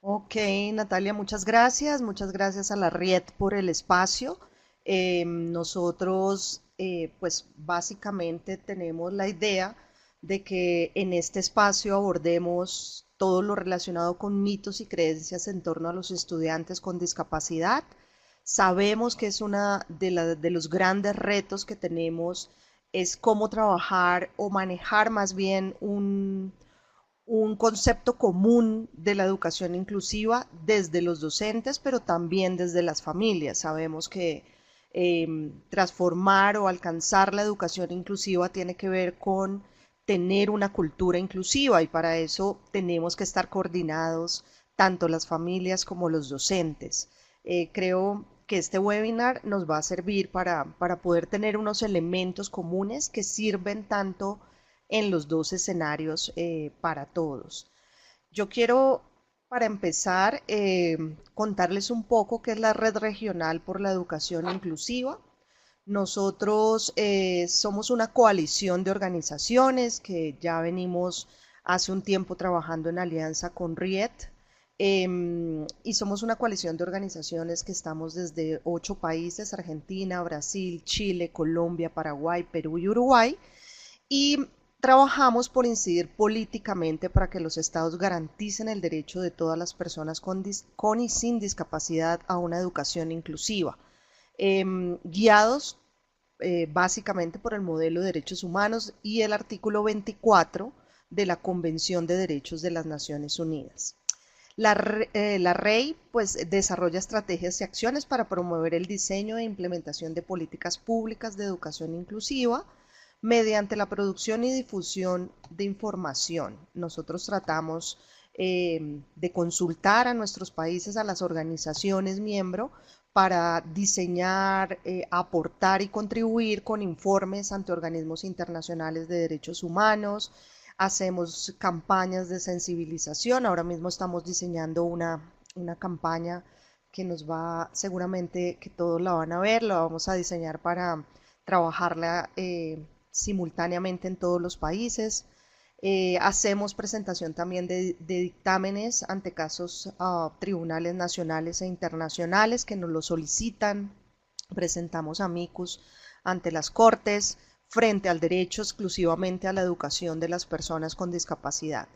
Ok, Natalia, muchas gracias a la RIET por el espacio. Nosotros, pues básicamente tenemos la idea de que en este espacio abordemos todo lo relacionado con mitos y creencias en torno a los estudiantes con discapacidad. Sabemos que es una de los grandes retos que tenemos es cómo trabajar o manejar más bien un concepto común de la educación inclusiva desde los docentes, pero también desde las familias. Sabemos que transformar o alcanzar la educación inclusiva tiene que ver con tener una cultura inclusiva y para eso tenemos que estar coordinados tanto las familias como los docentes. Creo que este webinar nos va a servir para poder tener unos elementos comunes que sirven tanto en los dos escenarios para todos. Yo quiero, para empezar, contarles un poco qué es la Red Regional por la Educación Inclusiva. Nosotros somos una coalición de organizaciones que ya venimos hace un tiempo trabajando en alianza con RIET y somos una coalición de organizaciones que estamos desde 8 países: Argentina, Brasil, Chile, Colombia, Paraguay, Perú y Uruguay, y trabajamos por incidir políticamente para que los estados garanticen el derecho de todas las personas con y sin discapacidad a una educación inclusiva, guiados básicamente por el modelo de derechos humanos y el artículo 24 de la Convención de Derechos de las Naciones Unidas. La REI pues, desarrolla estrategias y acciones para promover el diseño e implementación de políticas públicas de educación inclusiva mediante la producción y difusión de información. Nosotros tratamos de consultar a nuestros países, a las organizaciones miembros, para diseñar, aportar y contribuir con informes ante organismos internacionales de derechos humanos. Hacemos campañas de sensibilización. Ahora mismo estamos diseñando una campaña que nos va, seguramente que todos la van a ver, la vamos a diseñar para trabajarla simultáneamente en todos los países. Hacemos presentación también de dictámenes ante casos tribunales nacionales e internacionales que nos lo solicitan. Presentamos amicus ante las cortes frente al derecho exclusivamente a la educación de las personas con discapacidad.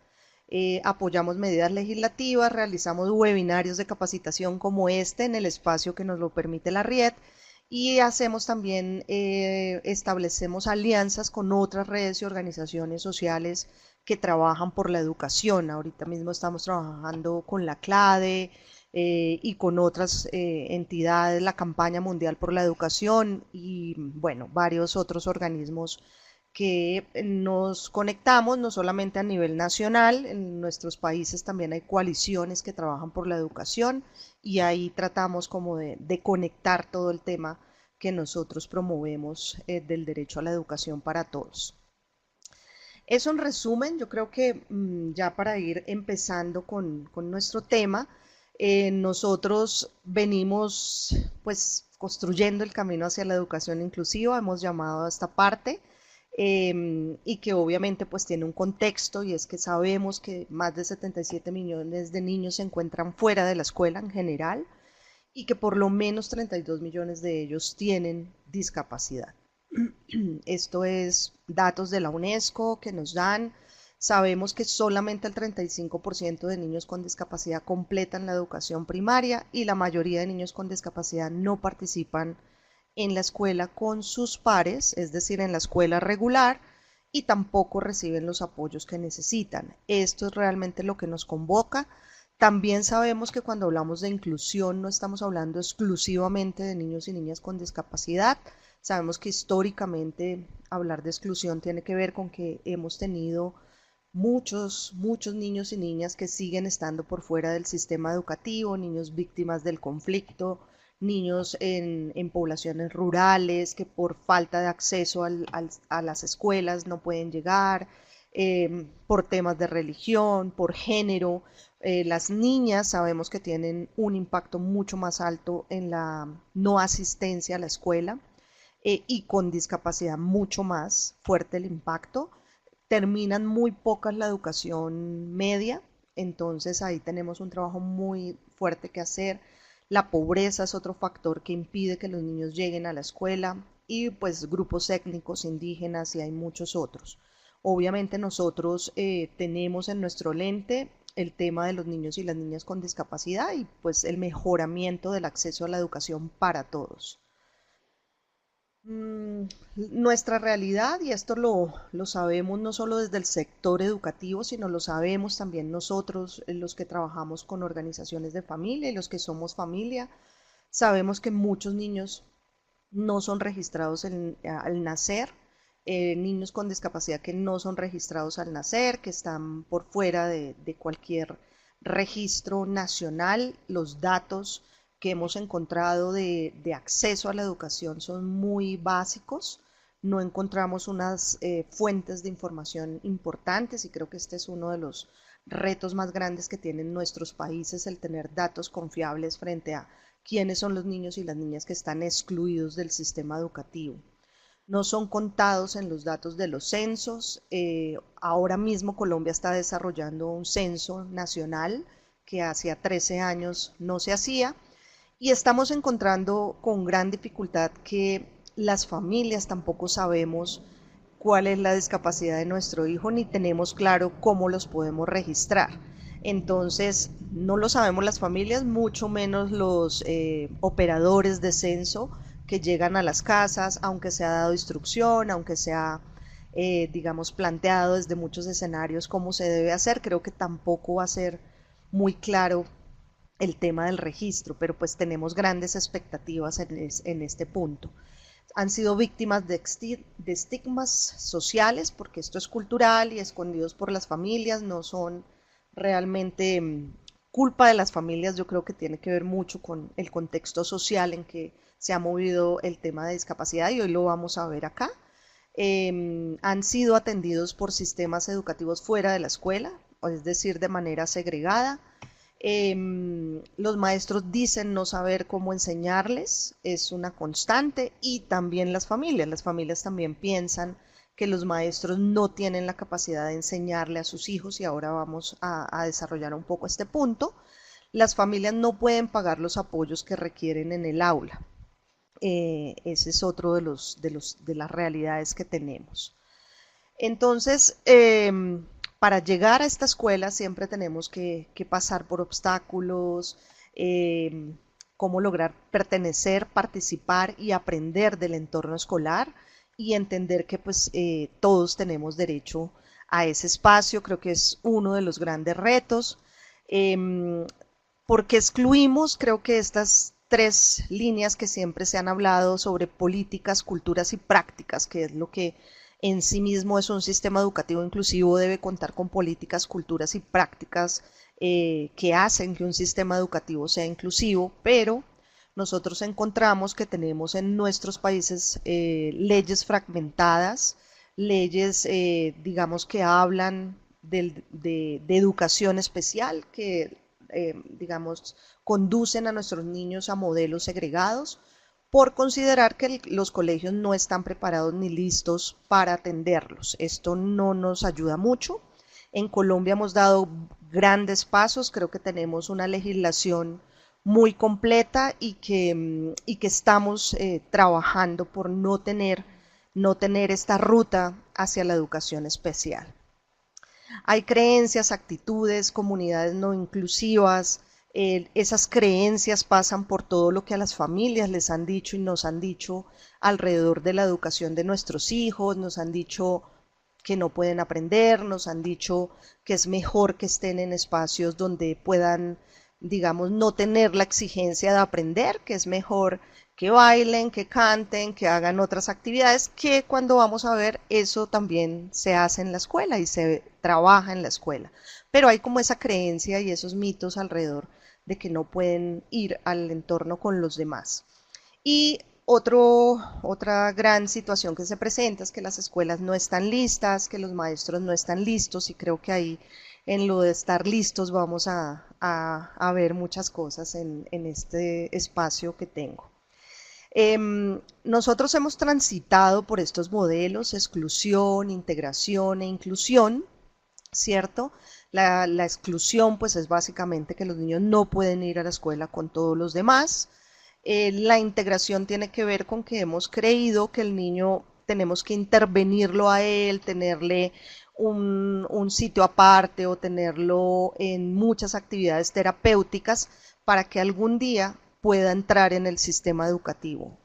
Apoyamos medidas legislativas, realizamos webinarios de capacitación como este en el espacio que nos lo permite la RIET y hacemos también, establecemos alianzas con otras redes y organizaciones sociales que trabajan por la educación. Ahorita mismo estamos trabajando con la CLADE y con otras entidades, la Campaña Mundial por la Educación y bueno, varios otros organismos que nos conectamos no solamente a nivel nacional, en nuestros países también hay coaliciones que trabajan por la educación y ahí tratamos como de conectar todo el tema que nosotros promovemos del derecho a la educación para todos. Eso en resumen, yo creo que ya para ir empezando con nuestro tema, nosotros venimos pues construyendo el camino hacia la educación inclusiva, hemos llamado a esta parte, y que obviamente pues tiene un contexto y es que sabemos que más de 77 millones de niños se encuentran fuera de la escuela en general y que por lo menos 32 millones de ellos tienen discapacidad. Esto es datos de la UNESCO que nos dan. Sabemos que solamente el 35% de niños con discapacidad completan la educación primaria y la mayoría de niños con discapacidad no participan en la escuela con sus pares, es decir, en la escuela regular, y tampoco reciben los apoyos que necesitan. Esto es realmente lo que nos convoca. También sabemos que cuando hablamos de inclusión no estamos hablando exclusivamente de niños y niñas con discapacidad. Sabemos que históricamente hablar de exclusión tiene que ver con que hemos tenido muchos niños y niñas que siguen estando por fuera del sistema educativo, niños víctimas del conflicto, niños en poblaciones rurales que por falta de acceso a las escuelas no pueden llegar, por temas de religión, por género. Las niñas sabemos que tienen un impacto mucho más alto en la no asistencia a la escuela, y con discapacidad mucho más fuerte el impacto. Terminan muy pocas la educación media, entonces ahí tenemos un trabajo muy fuerte que hacer. La pobreza es otro factor que impide que los niños lleguen a la escuela y pues grupos étnicos, indígenas y hay muchos otros. Obviamente nosotros tenemos en nuestro lente el tema de los niños y las niñas con discapacidad y pues el mejoramiento del acceso a la educación para todos. Nuestra realidad, y esto lo sabemos no solo desde el sector educativo, sino lo sabemos también nosotros, los que trabajamos con organizaciones de familia y los que somos familia, sabemos que muchos niños no son registrados al nacer, niños con discapacidad que no son registrados al nacer, que están por fuera de cualquier registro nacional. Los datos que hemos encontrado de acceso a la educación son muy básicos. No encontramos unas fuentes de información importantes y creo que este es uno de los retos más grandes que tienen nuestros países, el tener datos confiables frente a quiénes son los niños y las niñas que están excluidos del sistema educativo. No son contados en los datos de los censos. Ahora mismo Colombia está desarrollando un censo nacional que hacía 13 años no se hacía y estamos encontrando con gran dificultad que las familias tampoco sabemos cuál es la discapacidad de nuestro hijo ni tenemos claro cómo los podemos registrar. Entonces, no lo sabemos las familias, mucho menos los operadores de censo que llegan a las casas, aunque se ha dado instrucción, aunque se ha, digamos, planteado desde muchos escenarios cómo se debe hacer, creo que tampoco va a ser muy claro el tema del registro, pero pues tenemos grandes expectativas en este punto. Han sido víctimas de estigmas sociales, porque esto es cultural y escondidos por las familias, no son realmente culpa de las familias, yo creo que tiene que ver mucho con el contexto social en que se ha movido el tema de discapacidad y hoy lo vamos a ver acá. Han sido atendidos por sistemas educativos fuera de la escuela, es decir, de manera segregada. Los maestros dicen no saber cómo enseñarles, es una constante, y también las familias también piensan que los maestros no tienen la capacidad de enseñarle a sus hijos y ahora vamos a desarrollar un poco este punto. Las familias no pueden pagar los apoyos que requieren en el aula. Ese es otro de las realidades que tenemos. Entonces, para llegar a esta escuela siempre tenemos que pasar por obstáculos, eh, cómo lograr pertenecer, participar y aprender del entorno escolar y entender que pues todos tenemos derecho a ese espacio. Creo que es uno de los grandes retos. Porque excluimos, creo que estas tres líneas que siempre se han hablado sobre políticas, culturas y prácticas, que es lo que en sí mismo es un sistema educativo inclusivo, debe contar con políticas, culturas y prácticas que hacen que un sistema educativo sea inclusivo, pero nosotros encontramos que tenemos en nuestros países leyes fragmentadas, leyes, digamos, que hablan de educación especial, que, digamos, conducen a nuestros niños a modelos segregados por considerar que los colegios no están preparados ni listos para atenderlos. Esto no nos ayuda mucho. En Colombia hemos dado grandes pasos, creo que tenemos una legislación muy completa y que estamos trabajando por no tener esta ruta hacia la educación especial. Hay creencias, actitudes, comunidades no inclusivas. Esas creencias pasan por todo lo que a las familias les han dicho y nos han dicho alrededor de la educación de nuestros hijos, nos han dicho que no pueden aprender, nos han dicho que es mejor que estén en espacios donde puedan, digamos, no tener la exigencia de aprender, que es mejor que bailen, que canten, que hagan otras actividades, que cuando vamos a ver eso también se hace en la escuela y se trabaja en la escuela. Pero hay como esa creencia y esos mitos alrededor de que no pueden ir al entorno con los demás. Y otra gran situación que se presenta es que las escuelas no están listas, que los maestros no están listos y creo que ahí en lo de estar listos vamos a ver muchas cosas en este espacio que tengo. Nosotros hemos transitado por estos modelos, exclusión, integración e inclusión, ¿cierto? La exclusión pues es básicamente que los niños no pueden ir a la escuela con todos los demás. La integración tiene que ver con que hemos creído que el niño tenemos que intervenirlo a él, tenerle un sitio aparte o tenerlo en muchas actividades terapéuticas para que algún día pueda entrar en el sistema educativo.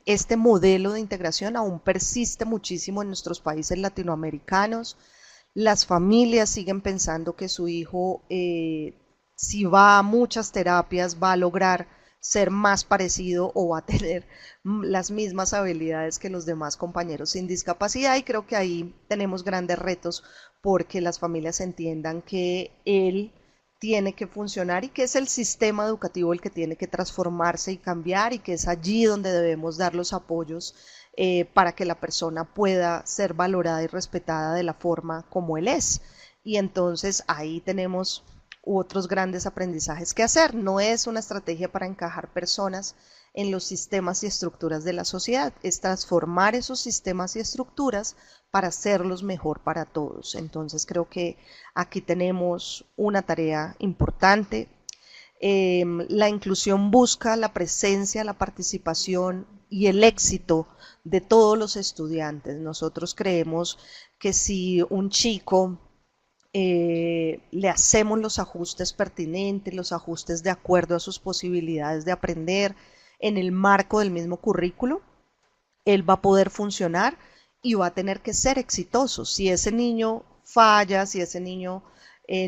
Este modelo de integración aún persiste muchísimo en nuestros países latinoamericanos. Las familias siguen pensando que su hijo, si va a muchas terapias, va a lograr ser más parecido o va a tener las mismas habilidades que los demás compañeros sin discapacidad, y creo que ahí tenemos grandes retos porque las familias entiendan que él tiene que funcionar y que es el sistema educativo el que tiene que transformarse y cambiar, y que es allí donde debemos dar los apoyos para que la persona pueda ser valorada y respetada de la forma como él es. Y entonces ahí tenemos otros grandes aprendizajes que hacer. No es una estrategia para encajar personas en los sistemas y estructuras de la sociedad, es transformar esos sistemas y estructuras para hacerlos mejor para todos. Entonces creo que aquí tenemos una tarea importante. La inclusión busca la presencia, la participación y el éxito de todos los estudiantes. Nosotros creemos que si un chico le hacemos los ajustes pertinentes, los ajustes de acuerdo a sus posibilidades de aprender en el marco del mismo currículo, él va a poder funcionar y va a tener que ser exitoso. Si ese niño falla, si ese niño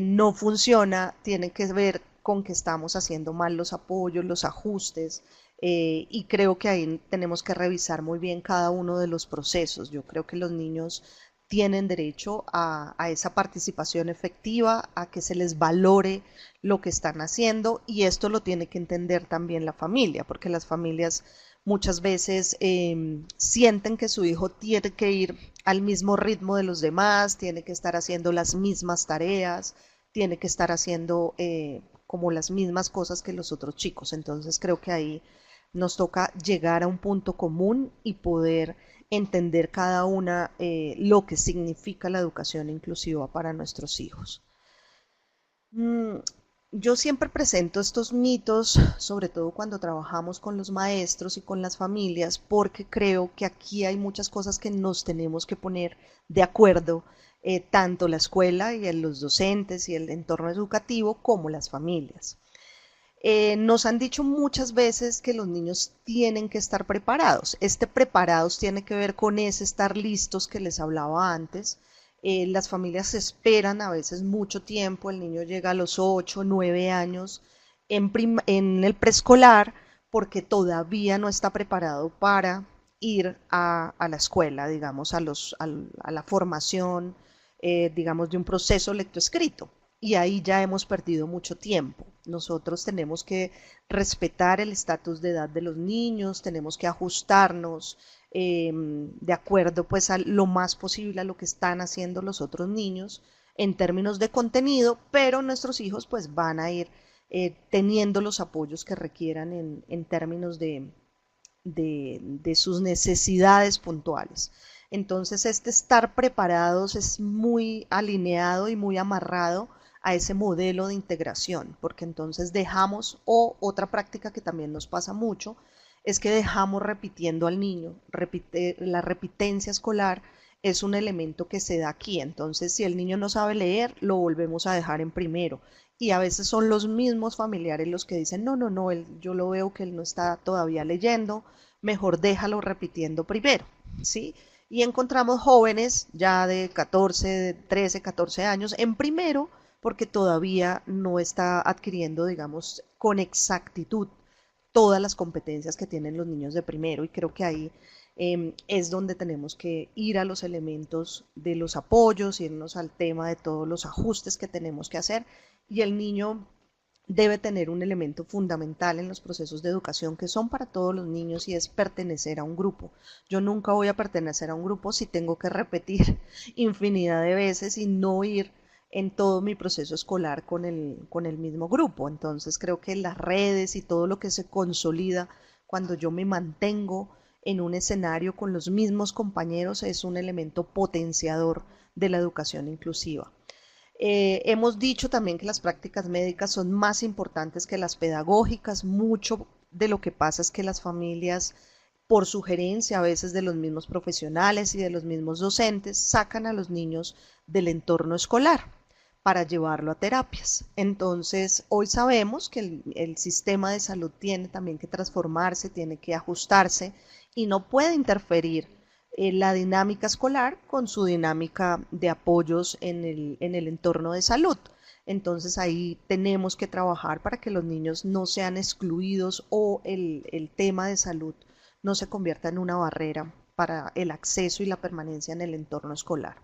no funciona, tiene que ver con que estamos haciendo mal los apoyos, los ajustes, y creo que ahí tenemos que revisar muy bien cada uno de los procesos. Yo creo que los niños tienen derecho a esa participación efectiva, a que se les valore lo que están haciendo, y esto lo tiene que entender también la familia, porque las familias muchas veces sienten que su hijo tiene que ir al mismo ritmo de los demás, tiene que estar haciendo las mismas tareas, tiene que estar haciendo como las mismas cosas que los otros chicos. Entonces creo que ahí nos toca llegar a un punto común y poder entender cada una lo que significa la educación inclusiva para nuestros hijos. Mm, yo siempre presento estos mitos, sobre todo cuando trabajamos con los maestros y con las familias, porque creo que aquí hay muchas cosas que nos tenemos que poner de acuerdo, tanto la escuela y los docentes y el entorno educativo como las familias. Nos han dicho muchas veces que los niños tienen que estar preparados. Este preparados tiene que ver con ese estar listos que les hablaba antes. Las familias esperan a veces mucho tiempo, el niño llega a los 8, 9 años en el preescolar porque todavía no está preparado para ir a la escuela, digamos, a la formación, digamos, de un proceso lectoescrito, y ahí ya hemos perdido mucho tiempo. Nosotros tenemos que respetar el estatus de edad de los niños, tenemos que ajustarnos de acuerdo pues a lo más posible a lo que están haciendo los otros niños en términos de contenido, pero nuestros hijos pues van a ir teniendo los apoyos que requieran en términos de sus necesidades puntuales. Entonces, este estar preparados es muy alineado y muy amarrado a ese modelo de integración, porque entonces dejamos, o otra práctica que también nos pasa mucho, es que dejamos repitiendo al niño. La repitencia escolar es un elemento que se da aquí. Entonces, si el niño no sabe leer, lo volvemos a dejar en primero. Y a veces son los mismos familiares los que dicen, no, no, no, yo lo veo que él no está todavía leyendo, mejor déjalo repitiendo primero, ¿sí? Y encontramos jóvenes ya de 14, de 13, 14 años en primero porque todavía no está adquiriendo, digamos, con exactitud todas las competencias que tienen los niños de primero, y creo que ahí es donde tenemos que ir a los elementos de los apoyos, irnos al tema de todos los ajustes que tenemos que hacer, y el niño debe tener un elemento fundamental en los procesos de educación que son para todos los niños, y es pertenecer a un grupo. Yo nunca voy a pertenecer a un grupo si tengo que repetir infinidad de veces y no ir en todo mi proceso escolar con el mismo grupo. Entonces creo que las redes y todo lo que se consolida cuando yo me mantengo en un escenario con los mismos compañeros es un elemento potenciador de la educación inclusiva. Hemos dicho también que las prácticas médicas son más importantes que las pedagógicas. Mucho de lo que pasa es que las familias, por sugerencia a veces de los mismos profesionales y de los mismos docentes, sacan a los niños del entorno escolar para llevarlo a terapias. Entonces, hoy sabemos que el sistema de salud tiene también que transformarse, tiene que ajustarse y no puede interferir la dinámica escolar con su dinámica de apoyos en el entorno de salud. Entonces ahí tenemos que trabajar para que los niños no sean excluidos o el tema de salud no se convierta en una barrera para el acceso y la permanencia en el entorno escolar.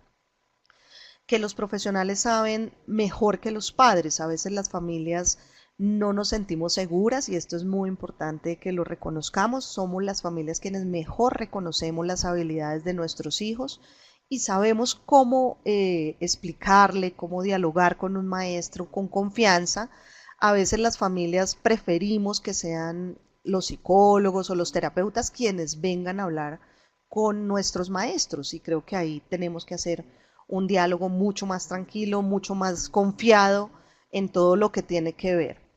Que los profesionales saben mejor que los padres. A veces las familias no nos sentimos seguras y esto es muy importante que lo reconozcamos. Somos las familias quienes mejor reconocemos las habilidades de nuestros hijos y sabemos cómo explicarle, cómo dialogar con un maestro con confianza. A veces las familias preferimos que sean los psicólogos o los terapeutas quienes vengan a hablar con nuestros maestros y creo que ahí tenemos que hacer un diálogo mucho más tranquilo, mucho más confiado en todo lo que tiene que ver.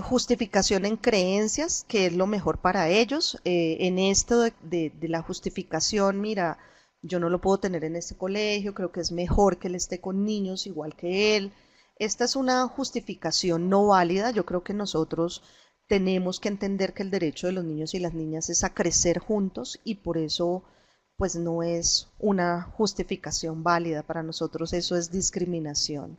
Justificación en creencias, que es lo mejor para ellos. En esto de la justificación, mira, yo no lo puedo tener en este colegio, creo que es mejor que él esté con niños igual que él. Esta es una justificación no válida. Yo creo que nosotros tenemos que entender que el derecho de los niños y las niñas es a crecer juntos y por eso pues no es una justificación válida para nosotros, eso es discriminación.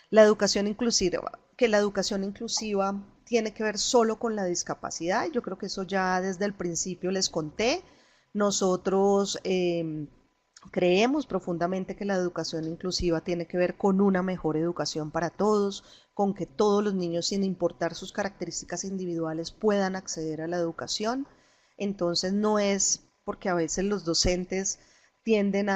La educación inclusiva, que la educación inclusiva tiene que ver solo con la discapacidad, yo creo que eso ya desde el principio les conté. Nosotros creemos profundamente que la educación inclusiva tiene que ver con una mejor educación para todos, con que todos los niños, sin importar sus características individuales, puedan acceder a la educación. Entonces no es porque a veces los docentes tienden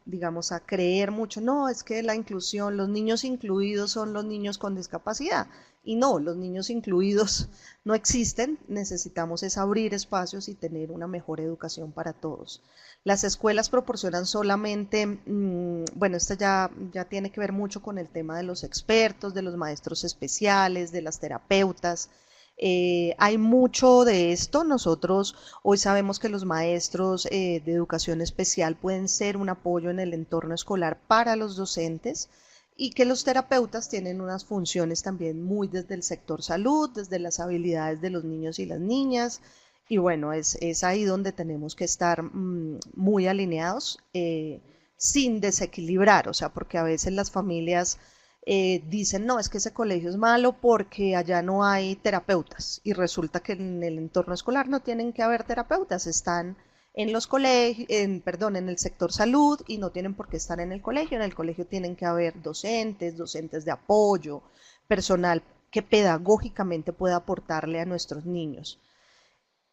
digamos, a creer mucho, no, es que la inclusión, los niños incluidos son los niños con discapacidad. Y no, los niños incluidos no existen, necesitamos es abrir espacios y tener una mejor educación para todos. Las escuelas proporcionan solamente, bueno, esto ya tiene que ver mucho con el tema de los expertos, de los maestros especiales, de las terapeutas. Hay mucho de esto. Nosotros hoy sabemos que los maestros de educación especial pueden ser un apoyo en el entorno escolar para los docentes y que los terapeutas tienen unas funciones también muy desde el sector salud, desde las habilidades de los niños y las niñas. Y bueno, es ahí donde tenemos que estar muy alineados sin desequilibrar, o sea, porque a veces las familias dicen, no, es que ese colegio es malo porque allá no hay terapeutas y resulta que en el entorno escolar no tienen que haber terapeutas, están en los colegios, perdón, en el sector salud y no tienen por qué estar en el colegio tienen que haber docentes, docentes de apoyo, personal que pedagógicamente pueda aportarle a nuestros niños.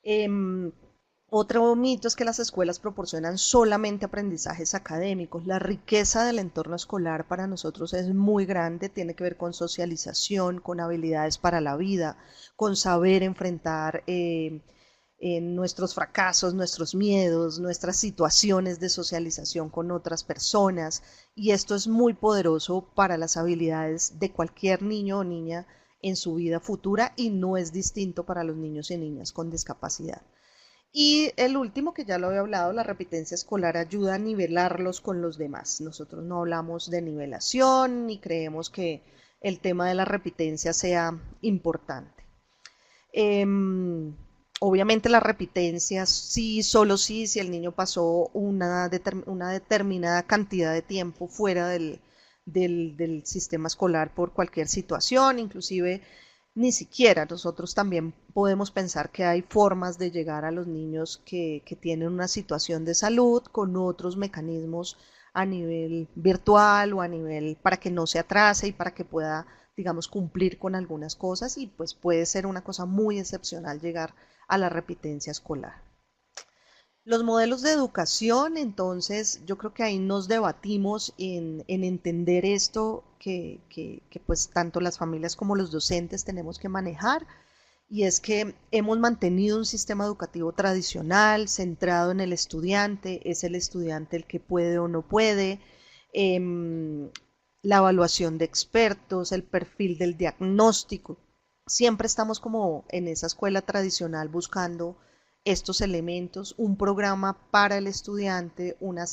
Em, Otro mito es que las escuelas proporcionan solamente aprendizajes académicos. La riqueza del entorno escolar para nosotros es muy grande, tiene que ver con socialización, con habilidades para la vida, con saber enfrentar nuestros fracasos, nuestros miedos, nuestras situaciones de socialización con otras personas. Y esto es muy poderoso para las habilidades de cualquier niño o niña en su vida futura y no es distinto para los niños y niñas con discapacidad. Y el último, que ya lo había hablado, la repitencia escolar ayuda a nivelarlos con los demás. Nosotros no hablamos de nivelación ni creemos que el tema de la repitencia sea importante. Em, Obviamente la repitencia sí, solo sí, si el niño pasó una determinada cantidad de tiempo fuera del sistema escolar por cualquier situación, inclusive ni siquiera nosotros también podemos pensar que hay formas de llegar a los niños que tienen una situación de salud con otros mecanismos a nivel virtual o a nivel para que no se atrase y para que pueda, digamos, cumplir con algunas cosas y pues puede ser una cosa muy excepcional llegar a la repitencia escolar. Los modelos de educación, entonces, yo creo que ahí nos debatimos en entender esto que pues tanto las familias como los docentes tenemos que manejar, y es que hemos mantenido un sistema educativo tradicional, centrado en el estudiante, es el estudiante el que puede o no puede. la evaluación de expertos, el perfil del diagnóstico. Siempre estamos como en esa escuela tradicional buscando estos elementos, un programa para el estudiante, una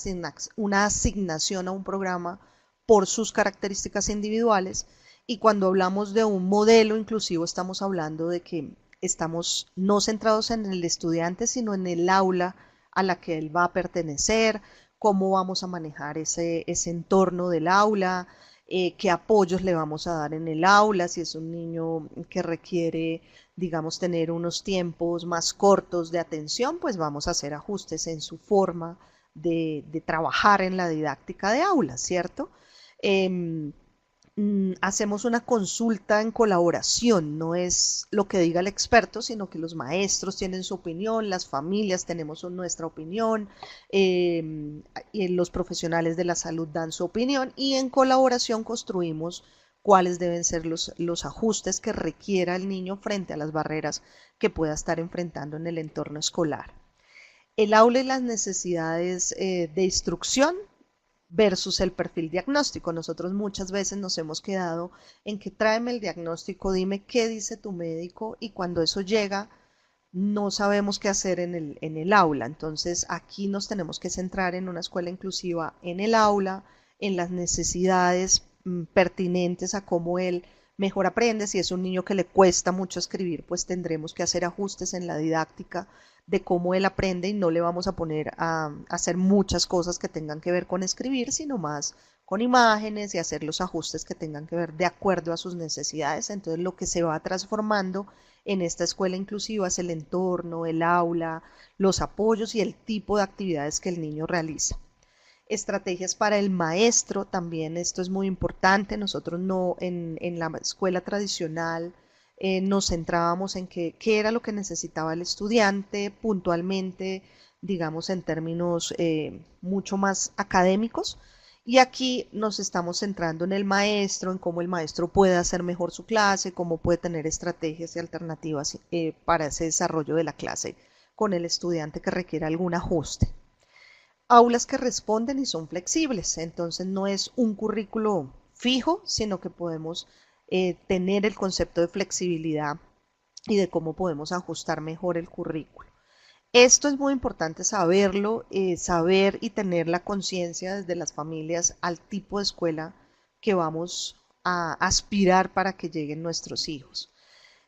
asignación a un programa por sus características individuales. Y cuando hablamos de un modelo inclusivo, estamos hablando de que estamos no centrados en el estudiante, sino en el aula a la que él va a pertenecer, cómo vamos a manejar ese entorno del aula, qué apoyos le vamos a dar en el aula, si es un niño que requiere, digamos, tener unos tiempos más cortos de atención, pues vamos a hacer ajustes en su forma de trabajar en la didáctica de aula, ¿cierto? Eh, Hacemos una consulta en colaboración, no es lo que diga el experto, sino que los maestros tienen su opinión, las familias tenemos nuestra opinión, y los profesionales de la salud dan su opinión y en colaboración construimos cuáles deben ser los ajustes que requiera el niño frente a las barreras que pueda estar enfrentando en el entorno escolar. El aula y las necesidades de instrucción versus el perfil diagnóstico. Nosotros muchas veces nos hemos quedado en que tráeme el diagnóstico, dime qué dice tu médico y cuando eso llega no sabemos qué hacer en el aula. Entonces aquí nos tenemos que centrar en una escuela inclusiva en el aula, en las necesidades pertinentes a cómo él mejor aprende. Si es un niño que le cuesta mucho escribir, pues tendremos que hacer ajustes en la didáctica de cómo él aprende y no le vamos a poner a hacer muchas cosas que tengan que ver con escribir, sino más con imágenes y hacer los ajustes que tengan que ver de acuerdo a sus necesidades. Entonces lo que se va transformando en esta escuela inclusiva es el entorno, el aula, los apoyos y el tipo de actividades que el niño realiza. Estrategias para el maestro, también esto es muy importante. Nosotros no en la escuela tradicional nos centrábamos en qué era lo que necesitaba el estudiante puntualmente, digamos en términos mucho más académicos. Y aquí nos estamos centrando en el maestro, en cómo el maestro puede hacer mejor su clase, cómo puede tener estrategias y alternativas para ese desarrollo de la clase con el estudiante que requiera algún ajuste. Aulas que responden y son flexibles, entonces no es un currículo fijo, sino que podemos tener el concepto de flexibilidad y de cómo podemos ajustar mejor el currículo. Esto es muy importante saberlo, saber y tener la conciencia desde las familias al tipo de escuela que vamos a aspirar para que lleguen nuestros hijos.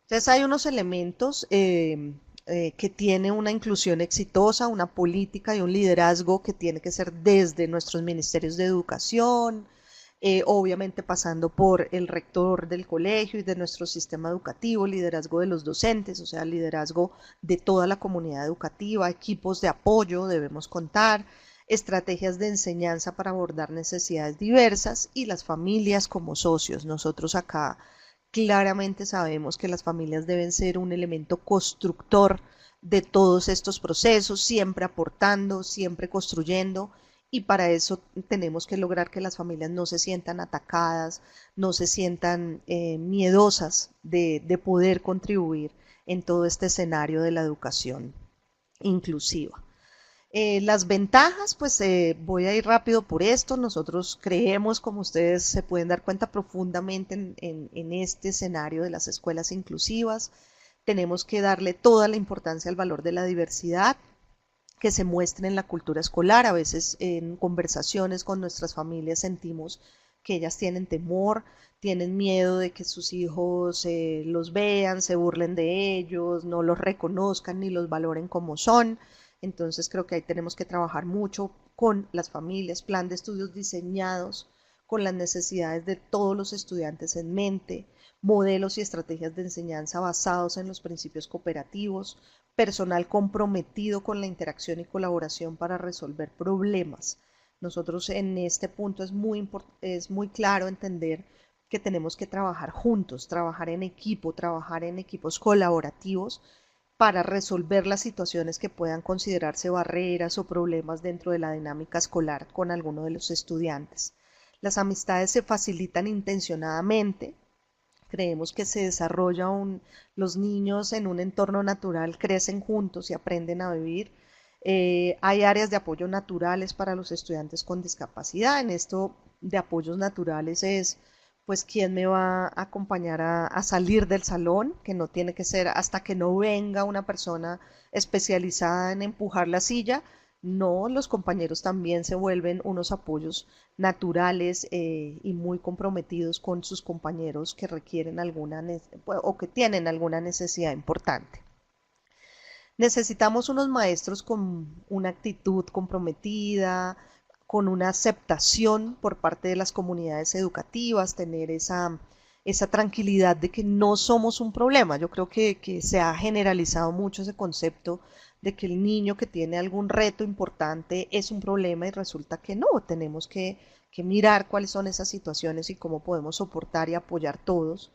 Entonces hay unos elementos que tiene una inclusión exitosa, una política y un liderazgo que tiene que ser desde nuestros ministerios de educación, obviamente pasando por el rector del colegio y de nuestro sistema educativo, liderazgo de los docentes, o sea, liderazgo de toda la comunidad educativa, equipos de apoyo debemos contar, estrategias de enseñanza para abordar necesidades diversas y las familias como socios. Nosotros acá claramente sabemos que las familias deben ser un elemento constructor de todos estos procesos, siempre aportando, siempre construyendo, y para eso tenemos que lograr que las familias no se sientan atacadas, no se sientan miedosas de poder contribuir en todo este escenario de la educación inclusiva. Las ventajas, pues voy a ir rápido por esto. Nosotros creemos, como ustedes se pueden dar cuenta, profundamente en este escenario de las escuelas inclusivas. Tenemos que darle toda la importancia al valor de la diversidad que se muestre en la cultura escolar. A veces en conversaciones con nuestras familias sentimos que ellas tienen temor, tienen miedo de que sus hijos los vean, se burlen de ellos, no los reconozcan ni los valoren como son. Entonces creo que ahí tenemos que trabajar mucho con las familias, plan de estudios diseñados con las necesidades de todos los estudiantes en mente, modelos y estrategias de enseñanza basados en los principios cooperativos, personal comprometido con la interacción y colaboración para resolver problemas. Nosotros en este punto es muy claro entender que tenemos que trabajar juntos, trabajar en equipo, trabajar en equipos colaborativos para resolver las situaciones que puedan considerarse barreras o problemas dentro de la dinámica escolar con alguno de los estudiantes. Las amistades se facilitan intencionadamente. Creemos que se desarrolla los niños en un entorno natural, crecen juntos y aprenden a vivir. Hay áreas de apoyo naturales para los estudiantes con discapacidad. En esto de apoyos naturales es, pues, quién me va a acompañar a salir del salón, que no tiene que ser hasta que no venga una persona especializada en empujar la silla. No, los compañeros también se vuelven unos apoyos naturales y muy comprometidos con sus compañeros que requieren o que tienen alguna necesidad importante. Necesitamos unos maestros con una actitud comprometida, con una aceptación por parte de las comunidades educativas, tener esa tranquilidad de que no somos un problema. Yo creo que se ha generalizado mucho ese concepto de que el niño que tiene algún reto importante es un problema y resulta que no, tenemos que mirar cuáles son esas situaciones y cómo podemos soportar y apoyar todos,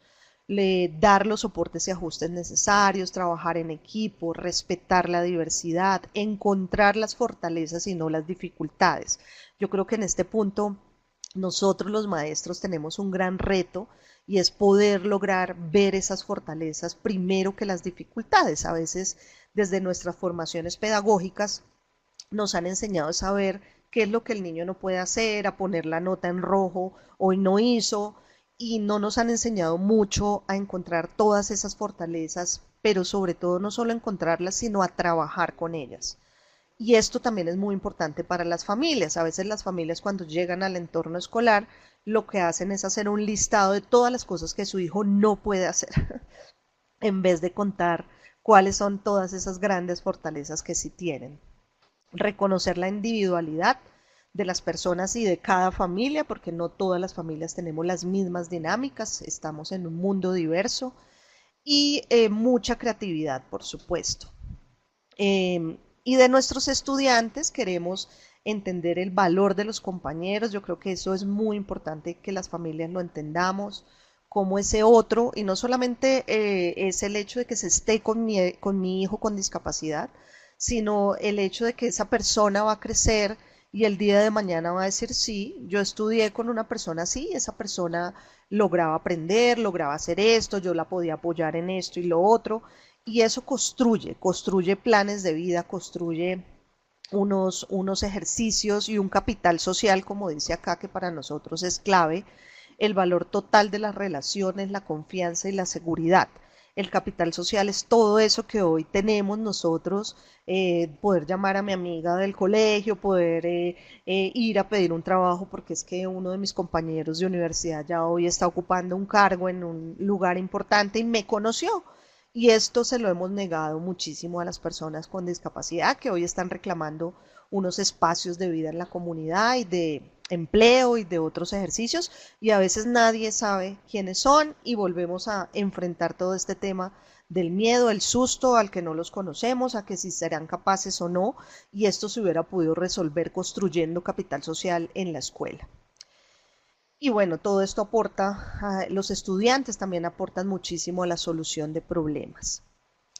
dar los soportes y ajustes necesarios, trabajar en equipo, respetar la diversidad, encontrar las fortalezas y no las dificultades. Yo creo que en este punto nosotros los maestros tenemos un gran reto y es poder lograr ver esas fortalezas primero que las dificultades. A veces desde nuestras formaciones pedagógicas nos han enseñado a saber qué es lo que el niño no puede hacer, a poner la nota en rojo, hoy no hizo, y no nos han enseñado mucho a encontrar todas esas fortalezas, pero sobre todo no solo encontrarlas, sino a trabajar con ellas. Y esto también es muy importante para las familias. A veces las familias cuando llegan al entorno escolar lo que hacen es hacer un listado de todas las cosas que su hijo no puede hacer, en vez de contar cuáles son todas esas grandes fortalezas que sí tienen. Reconocer la individualidad de las personas y de cada familia, porque no todas las familias tenemos las mismas dinámicas, estamos en un mundo diverso y mucha creatividad, por supuesto. Y de nuestros estudiantes queremos entender el valor de los compañeros. Yo creo que eso es muy importante que las familias lo entendamos como ese otro, y no solamente es el hecho de que se esté con mi hijo con discapacidad, sino el hecho de que esa persona va a crecer y el día de mañana va a decir, sí, yo estudié con una persona así, esa persona lograba aprender, lograba hacer esto, yo la podía apoyar en esto y lo otro, y eso construye planes de vida, construye unos ejercicios y un capital social, como dice acá, que para nosotros es clave, el valor total de las relaciones, la confianza y la seguridad. El capital social es todo eso que hoy tenemos nosotros, poder llamar a mi amiga del colegio, poder ir a pedir un trabajo, porque es que uno de mis compañeros de universidad ya hoy está ocupando un cargo en un lugar importante y me conoció. Y esto se lo hemos negado muchísimo a las personas con discapacidad que hoy están reclamando unos espacios de vida en la comunidad y de empleo y de otros ejercicios, y a veces nadie sabe quiénes son y volvemos a enfrentar todo este tema del miedo, el susto al que no los conocemos, a que si serán capaces o no, y esto se hubiera podido resolver construyendo capital social en la escuela. Y bueno, todo esto aporta, los estudiantes también aportan muchísimo a la solución de problemas.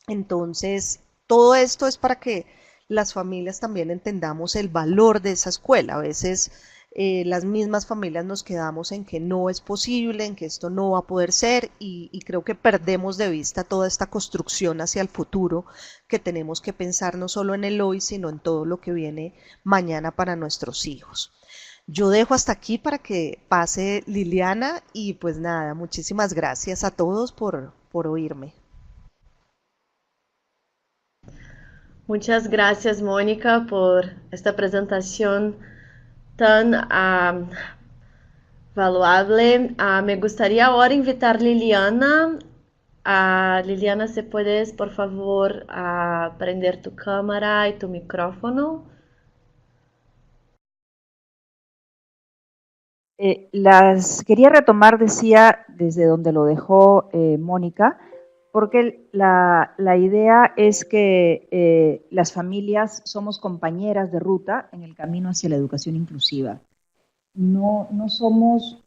Entonces, todo esto es para que las familias también entendamos el valor de esa escuela. A veces las mismas familias nos quedamos en que no es posible, en que esto no va a poder ser, y creo que perdemos de vista toda esta construcción hacia el futuro, que tenemos que pensar no solo en el hoy, sino en todo lo que viene mañana para nuestros hijos. Yo dejo hasta aquí para que pase Liliana y pues nada, muchísimas gracias a todos por oírme. Muchas gracias, Mónica, por esta presentación tan valuable. Me gustaría ahora invitar a Liliana. Liliana, si puedes, por favor, prender tu cámara y tu micrófono. Las quería retomar, decía, desde donde lo dejó Mónica, porque la idea es que las familias somos compañeras de ruta en el camino hacia la educación inclusiva. No somos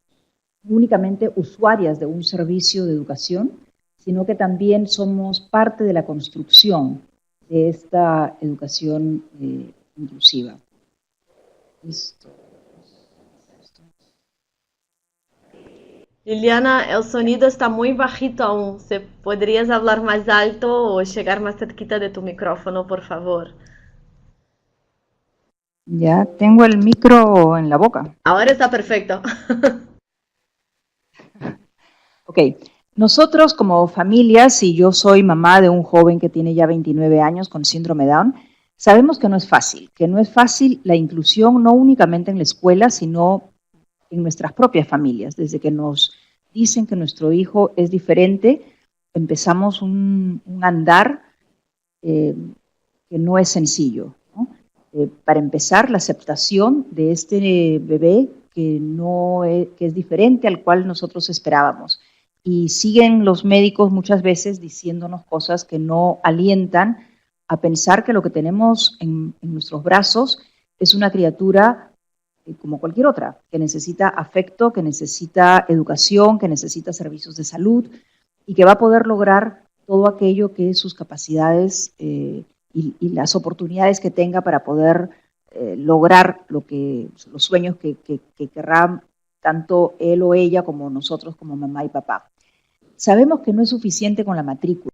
únicamente usuarias de un servicio de educación, sino que también somos parte de la construcción de esta educación inclusiva. Listo. Liliana, el sonido está muy bajito aún. ¿Se podrías hablar más alto o llegar más cerquita de tu micrófono, por favor? Ya tengo el micro en la boca. Ahora está perfecto. Ok, nosotros como familia, si yo soy mamá de un joven que tiene ya 29 años con síndrome Down, sabemos que no es fácil la inclusión no únicamente en la escuela, sino en nuestras propias familias. Desde que nos dicen que nuestro hijo es diferente, empezamos un andar eh, que no es sencillo, ¿no? Para empezar, la aceptación de este bebé que es diferente al cual nosotros esperábamos. Y siguen los médicos muchas veces diciéndonos cosas que no alientan a pensar que lo que tenemos en nuestros brazos es una criatura como cualquier otra, que necesita afecto, que necesita educación, que necesita servicios de salud y que va a poder lograr todo aquello que sus capacidades y las oportunidades que tenga para poder lograr los sueños que querrá tanto él o ella como nosotros como mamá y papá. Sabemos que no es suficiente con la matrícula.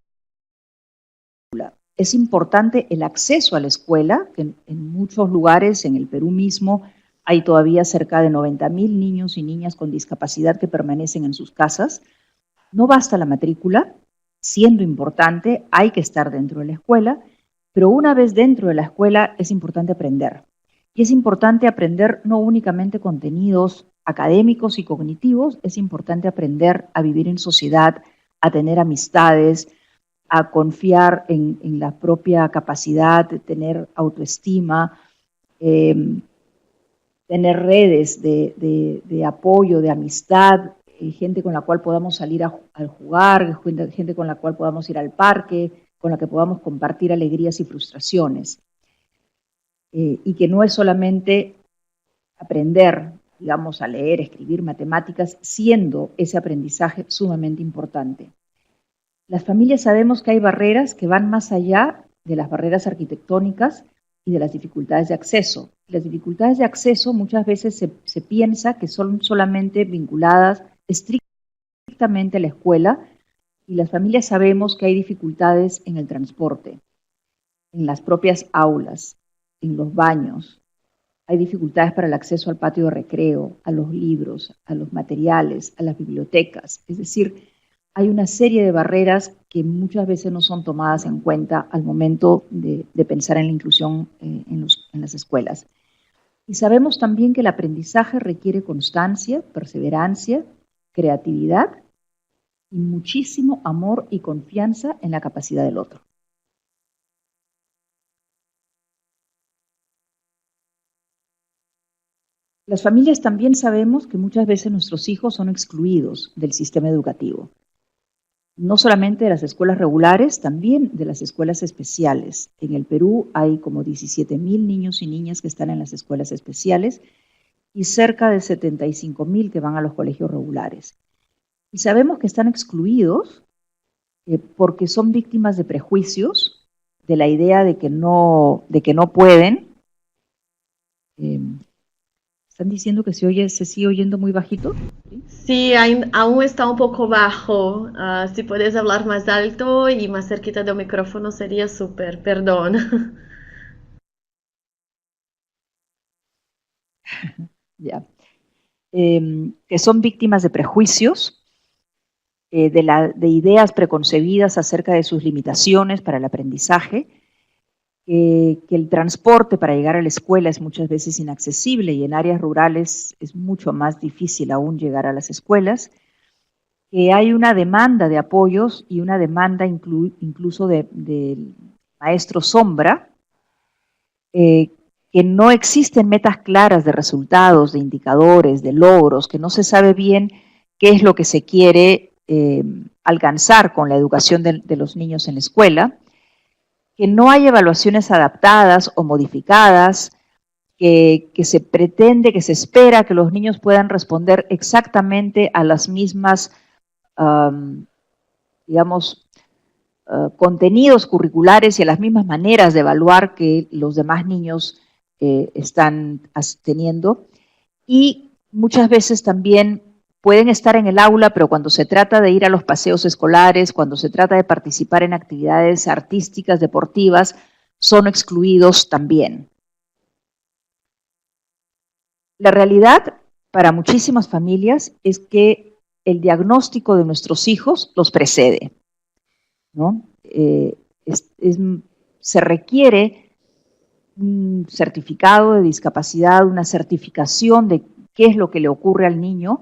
Es importante el acceso a la escuela, que en muchos lugares, en el Perú mismo, hay todavía cerca de 90,000 niños y niñas con discapacidad que permanecen en sus casas. No basta la matrícula, siendo importante, hay que estar dentro de la escuela, pero una vez dentro de la escuela es importante aprender. Y es importante aprender no únicamente contenidos académicos y cognitivos, es importante aprender a vivir en sociedad, a tener amistades, a confiar en la propia capacidad de tener autoestima, eh, tener redes de apoyo, de amistad, gente con la cual podamos salir a jugar, gente con la cual podamos ir al parque, con la que podamos compartir alegrías y frustraciones. Y que no es solamente aprender, digamos, a leer, escribir, matemáticas, siendo ese aprendizaje sumamente importante. Las familias sabemos que hay barreras que van más allá de las barreras arquitectónicas y de las dificultades de acceso. Las dificultades de acceso muchas veces se piensa que son solamente vinculadas estrictamente a la escuela, y las familias sabemos que hay dificultades en el transporte, en las propias aulas, en los baños. Hay dificultades para el acceso al patio de recreo, a los libros, a los materiales, a las bibliotecas. Es decir, hay una serie de barreras que muchas veces no son tomadas en cuenta al momento de pensar en la inclusión en las escuelas. Y sabemos también que el aprendizaje requiere constancia, perseverancia, creatividad y muchísimo amor y confianza en la capacidad del otro. Las familias también sabemos que muchas veces nuestros hijos son excluidos del sistema educativo, no solamente de las escuelas regulares, también de las escuelas especiales. En el Perú hay como 17,000 niños y niñas que están en las escuelas especiales y cerca de 75,000 que van a los colegios regulares. Y sabemos que están excluidos porque son víctimas de prejuicios, de la idea de que no pueden. ¿Están diciendo que se sigue oyendo muy bajito? Sí, aún está un poco bajo. Si puedes hablar más alto y más cerquita del micrófono sería súper, perdón. Ya. Que son víctimas de prejuicios, de ideas preconcebidas acerca de sus limitaciones para el aprendizaje, que el transporte para llegar a la escuela es muchas veces inaccesible y en áreas rurales es mucho más difícil aún llegar a las escuelas, que hay una demanda de apoyos y una demanda incluso de maestro sombra, que no existen metas claras de resultados, de indicadores, de logros, que no se sabe bien qué es lo que se quiere alcanzar con la educación de los niños en la escuela, que no hay evaluaciones adaptadas o modificadas, que se pretende, que se espera que los niños puedan responder exactamente a las mismas, digamos, contenidos curriculares y a las mismas maneras de evaluar que los demás niños están teniendo. Y muchas veces también pueden estar en el aula, pero cuando se trata de ir a los paseos escolares, cuando se trata de participar en actividades artísticas, deportivas, son excluidos también. La realidad para muchísimas familias es que el diagnóstico de nuestros hijos los precede, ¿no? Se requiere un certificado de discapacidad, una certificación de qué es lo que le ocurre al niño,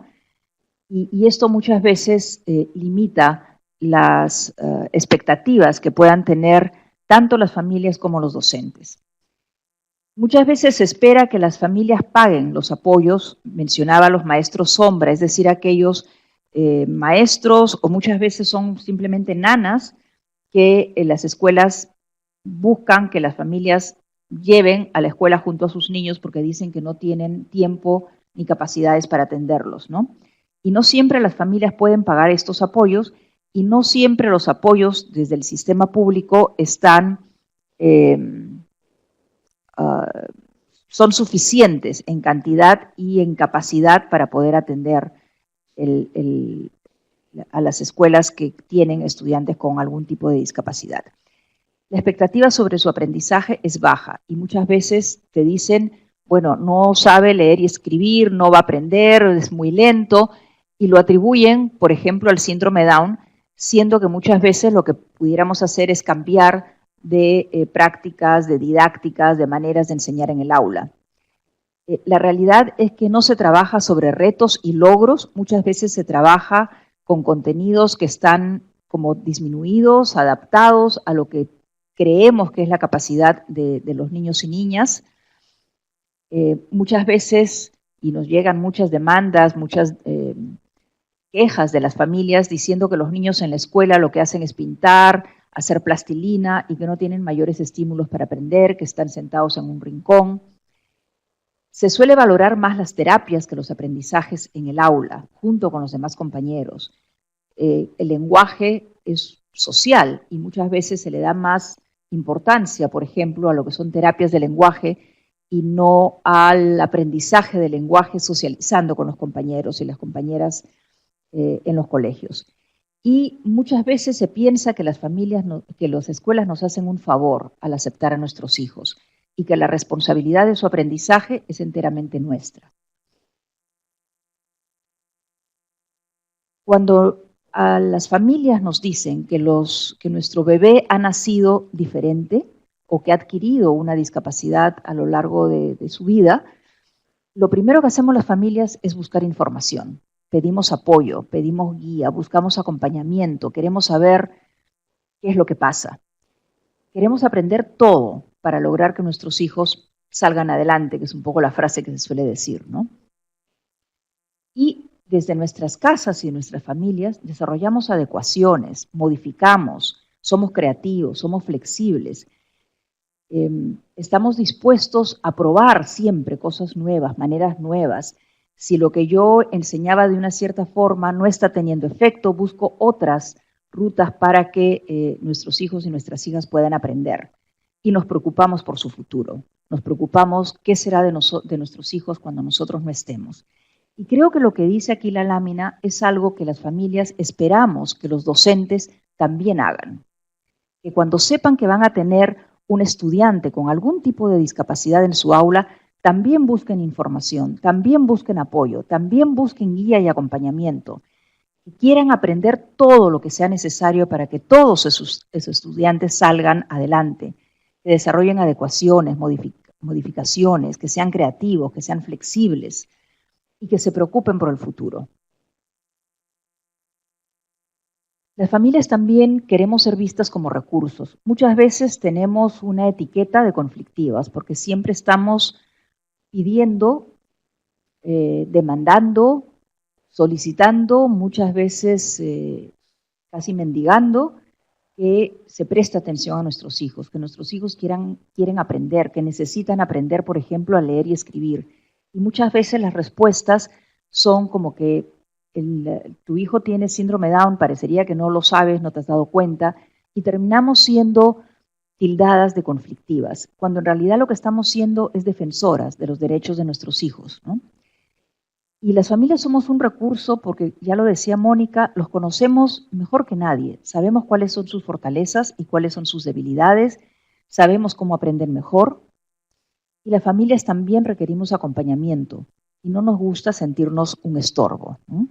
y esto muchas veces limita las expectativas que puedan tener tanto las familias como los docentes. Muchas veces se espera que las familias paguen los apoyos, mencionaba los maestros sombra, es decir, aquellos maestros, o muchas veces son simplemente nanas, que en las escuelas buscan que las familias lleven a la escuela junto a sus niños porque dicen que no tienen tiempo ni capacidades para atenderlos, ¿no? Y no siempre las familias pueden pagar estos apoyos, y no siempre los apoyos desde el sistema público están son suficientes en cantidad y en capacidad para poder atender a las escuelas que tienen estudiantes con algún tipo de discapacidad. La expectativa sobre su aprendizaje es baja y muchas veces te dicen, bueno, no sabe leer y escribir, no va a aprender, es muy lento, y lo atribuyen, por ejemplo, al síndrome Down, siendo que muchas veces lo que pudiéramos hacer es cambiar de prácticas, de didácticas, de maneras de enseñar en el aula. La realidad es que no se trabaja sobre retos y logros, muchas veces se trabaja con contenidos que están como disminuidos, adaptados a lo que creemos que es la capacidad de los niños y niñas. Muchas veces, y nos llegan muchas demandas, muchas quejas de las familias diciendo que los niños en la escuela lo que hacen es pintar, hacer plastilina y que no tienen mayores estímulos para aprender, que están sentados en un rincón. Se suele valorar más las terapias que los aprendizajes en el aula, junto con los demás compañeros. El lenguaje es social y muchas veces se le da más importancia, por ejemplo, a lo que son terapias de lenguaje y no al aprendizaje del lenguaje socializando con los compañeros y las compañeras en los colegios. Y muchas veces se piensa que las familias, que las escuelas nos hacen un favor al aceptar a nuestros hijos y que la responsabilidad de su aprendizaje es enteramente nuestra. Cuando a las familias nos dicen que nuestro bebé ha nacido diferente o que ha adquirido una discapacidad a lo largo de su vida, lo primero que hacemos las familias es buscar información. Pedimos apoyo, pedimos guía, buscamos acompañamiento, queremos saber qué es lo que pasa. Queremos aprender todo para lograr que nuestros hijos salgan adelante, que es un poco la frase que se suele decir, ¿no? Y desde nuestras casas y nuestras familias desarrollamos adecuaciones, modificamos, somos creativos, somos flexibles, estamos dispuestos a probar siempre cosas nuevas, maneras nuevas. Si lo que yo enseñaba de una cierta forma no está teniendo efecto, busco otras rutas para que nuestros hijos y nuestras hijas puedan aprender. Y nos preocupamos por su futuro. Nos preocupamos qué será de nuestros hijos cuando nosotros no estemos. Y creo que lo que dice aquí la lámina es algo que las familias esperamos que los docentes también hagan. Que cuando sepan que van a tener un estudiante con algún tipo de discapacidad en su aula, también busquen información, también busquen apoyo, también busquen guía y acompañamiento, que quieran aprender todo lo que sea necesario para que todos esos estudiantes salgan adelante, que desarrollen adecuaciones, modificaciones, que sean creativos, que sean flexibles y que se preocupen por el futuro. Las familias también queremos ser vistas como recursos. Muchas veces tenemos una etiqueta de conflictivas porque siempre estamos pidiendo, demandando, solicitando, muchas veces casi mendigando, que se preste atención a nuestros hijos, que nuestros hijos quieren aprender, que necesitan aprender, por ejemplo, a leer y escribir. Y muchas veces las respuestas son como que tu hijo tiene síndrome Down, parecería que no lo sabes, no te has dado cuenta, y terminamos siendo tildadas de conflictivas, cuando en realidad lo que estamos siendo es defensoras de los derechos de nuestros hijos, ¿no? Y las familias somos un recurso porque, ya lo decía Mónica, los conocemos mejor que nadie, sabemos cuáles son sus fortalezas y cuáles son sus debilidades, sabemos cómo aprender mejor, y las familias también requerimos acompañamiento, y no nos gusta sentirnos un estorbo, ¿no?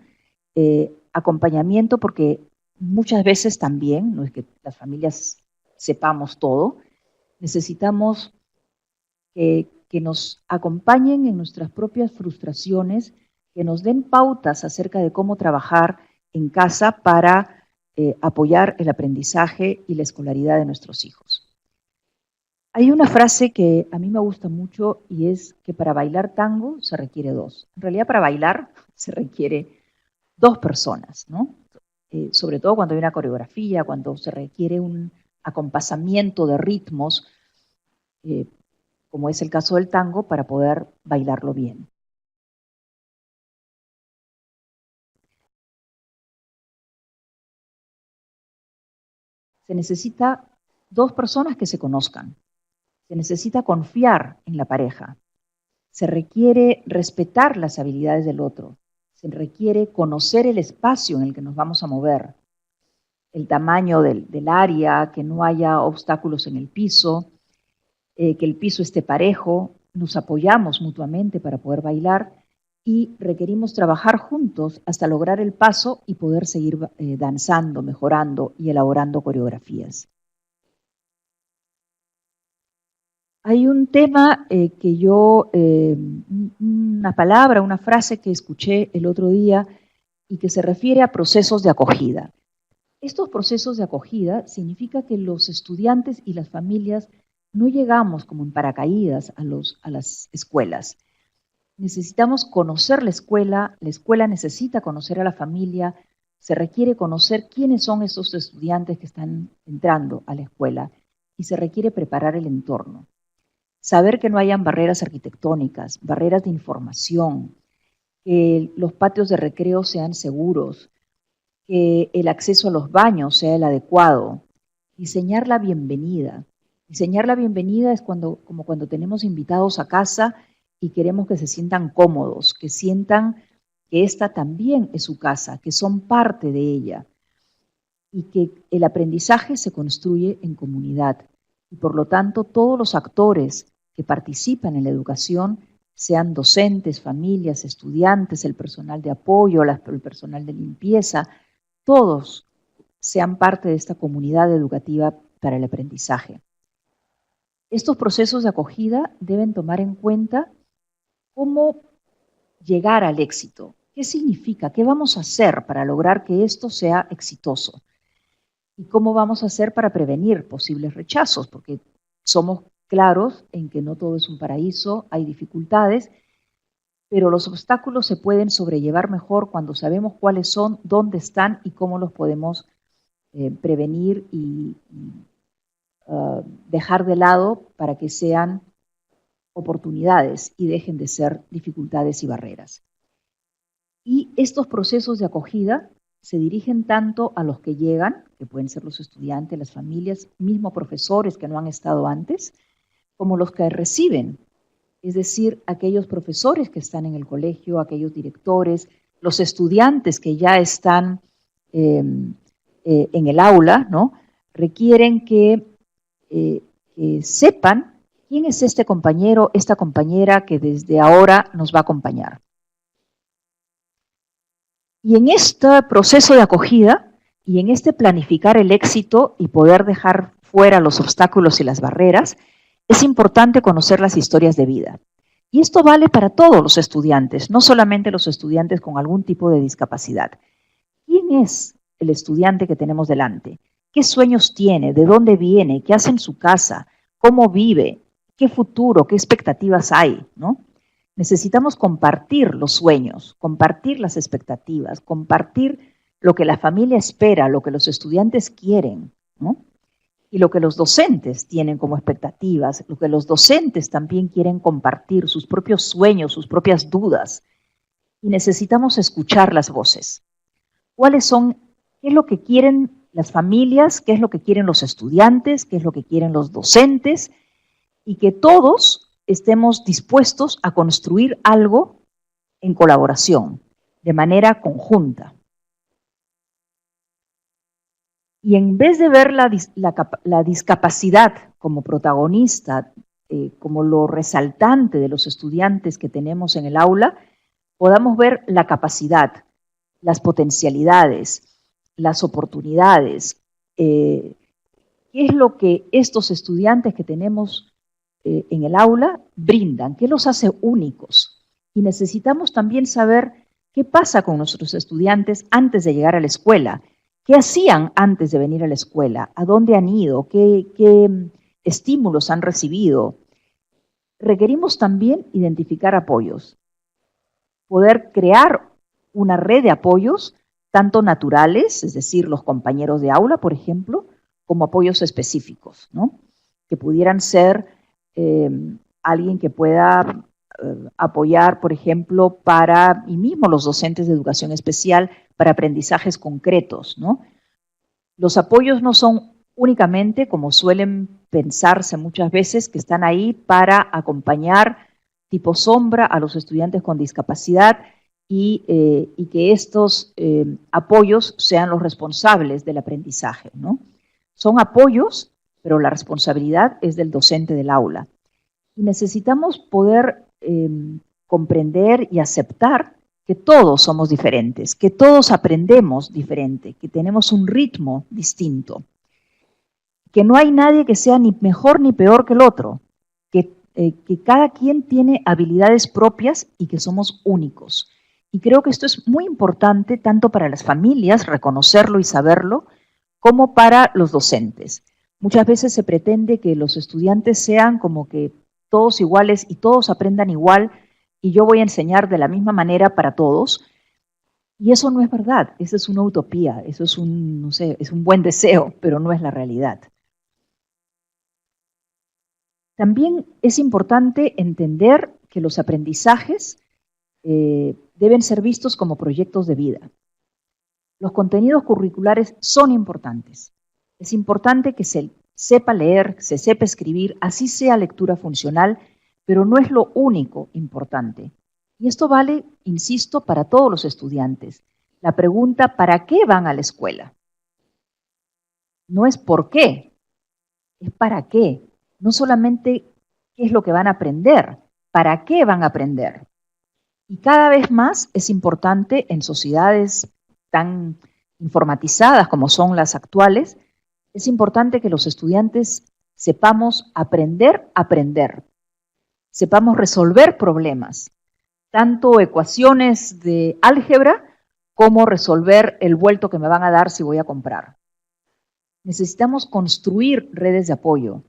Acompañamiento porque muchas veces también, no es que las familias sepamos todo, necesitamos que nos acompañen en nuestras propias frustraciones, que nos den pautas acerca de cómo trabajar en casa para apoyar el aprendizaje y la escolaridad de nuestros hijos. Hay una frase que a mí me gusta mucho y es que para bailar tango se requiere dos. En realidad para bailar se requiere dos personas, ¿no? Sobre todo cuando hay una coreografía, cuando se requiere un acompasamiento de ritmos, como es el caso del tango, para poder bailarlo bien. Se necesita dos personas que se conozcan. Se necesita confiar en la pareja. Se requiere respetar las habilidades del otro. Se requiere conocer el espacio en el que nos vamos a mover, el tamaño del área, que no haya obstáculos en el piso, que el piso esté parejo, nos apoyamos mutuamente para poder bailar y requerimos trabajar juntos hasta lograr el paso y poder seguir danzando, mejorando y elaborando coreografías. Hay un tema que yo, una palabra, una frase que escuché el otro día y que se refiere a procesos de acogida. Estos procesos de acogida significa que los estudiantes y las familias no llegamos como en paracaídas a las escuelas. Necesitamos conocer la escuela necesita conocer a la familia, se requiere conocer quiénes son esos estudiantes que están entrando a la escuela y se requiere preparar el entorno. Saber que no hayan barreras arquitectónicas, barreras de información, que los patios de recreo sean seguros, que el acceso a los baños sea el adecuado, diseñar la bienvenida. Diseñar la bienvenida es como cuando tenemos invitados a casa y queremos que se sientan cómodos, que sientan que esta también es su casa, que son parte de ella y que el aprendizaje se construye en comunidad. Y por lo tanto, todos los actores que participan en la educación, sean docentes, familias, estudiantes, el personal de apoyo, el personal de limpieza, todos sean parte de esta comunidad educativa para el aprendizaje. Estos procesos de acogida deben tomar en cuenta cómo llegar al éxito. ¿Qué significa? ¿Qué vamos a hacer para lograr que esto sea exitoso? ¿Y cómo vamos a hacer para prevenir posibles rechazos? Porque somos claros en que no todo es un paraíso, hay dificultades, pero los obstáculos se pueden sobrellevar mejor cuando sabemos cuáles son, dónde están y cómo los podemos prevenir y dejar de lado para que sean oportunidades y dejen de ser dificultades y barreras. Y estos procesos de acogida se dirigen tanto a los que llegan, que pueden ser los estudiantes, las familias, mismos profesores que no han estado antes, como los que reciben, es decir, aquellos profesores que están en el colegio, aquellos directores, los estudiantes que ya están en el aula, ¿no? Requieren que sepan quién es este compañero, esta compañera que desde ahora nos va a acompañar. Y en este proceso de acogida y en este planificar el éxito y poder dejar fuera los obstáculos y las barreras, es importante conocer las historias de vida. Y esto vale para todos los estudiantes, no solamente los estudiantes con algún tipo de discapacidad. ¿Quién es el estudiante que tenemos delante? ¿Qué sueños tiene? ¿De dónde viene? ¿Qué hace en su casa? ¿Cómo vive? ¿Qué futuro? ¿Qué expectativas hay? ¿No? Necesitamos compartir los sueños, compartir las expectativas, compartir lo que la familia espera, lo que los estudiantes quieren, ¿no? Y lo que los docentes tienen como expectativas, lo que los docentes también quieren compartir, sus propios sueños, sus propias dudas. Y necesitamos escuchar las voces. ¿Cuáles son, qué es lo que quieren las familias, qué es lo que quieren los estudiantes, qué es lo que quieren los docentes? Y que todos estemos dispuestos a construir algo en colaboración, de manera conjunta. Y en vez de ver la discapacidad como protagonista, como lo resaltante de los estudiantes que tenemos en el aula, podamos ver la capacidad, las potencialidades, las oportunidades, qué es lo que estos estudiantes que tenemos en el aula brindan, qué los hace únicos. Y necesitamos también saber qué pasa con nuestros estudiantes antes de llegar a la escuela, qué hacían antes de venir a la escuela, a dónde han ido, qué estímulos han recibido. Requerimos también identificar apoyos, poder crear una red de apoyos, tanto naturales, es decir, los compañeros de aula, por ejemplo, como apoyos específicos, ¿no? Que pudieran ser alguien que pueda apoyar, por ejemplo, y mismo los docentes de educación especial, para aprendizajes concretos, ¿no? Los apoyos no son únicamente, como suelen pensarse muchas veces, que están ahí para acompañar tipo sombra a los estudiantes con discapacidad y que estos apoyos sean los responsables del aprendizaje, ¿no? Son apoyos, pero la responsabilidad es del docente del aula. Y necesitamos poder comprender y aceptar que todos somos diferentes, que todos aprendemos diferente, que tenemos un ritmo distinto, que no hay nadie que sea ni mejor ni peor que el otro, que cada quien tiene habilidades propias y que somos únicos. Y creo que esto es muy importante tanto para las familias, reconocerlo y saberlo, como para los docentes. Muchas veces se pretende que los estudiantes sean como que todos iguales y todos aprendan igual y yo voy a enseñar de la misma manera para todos. Y eso no es verdad, eso es una utopía, eso es no sé, es un buen deseo, pero no es la realidad. También es importante entender que los aprendizajes deben ser vistos como proyectos de vida. Los contenidos curriculares son importantes. Es importante que se sepa leer, se sepa escribir, así sea lectura funcional, pero no es lo único importante. Y esto vale, insisto, para todos los estudiantes. La pregunta, ¿para qué van a la escuela? No es por qué, es para qué. No solamente qué es lo que van a aprender, ¿para qué van a aprender? Y cada vez más es importante en sociedades tan informatizadas como son las actuales, es importante que los estudiantes sepamos aprender, sepamos resolver problemas, tanto ecuaciones de álgebra como resolver el vuelto que me van a dar si voy a comprar. Necesitamos construir redes de apoyo.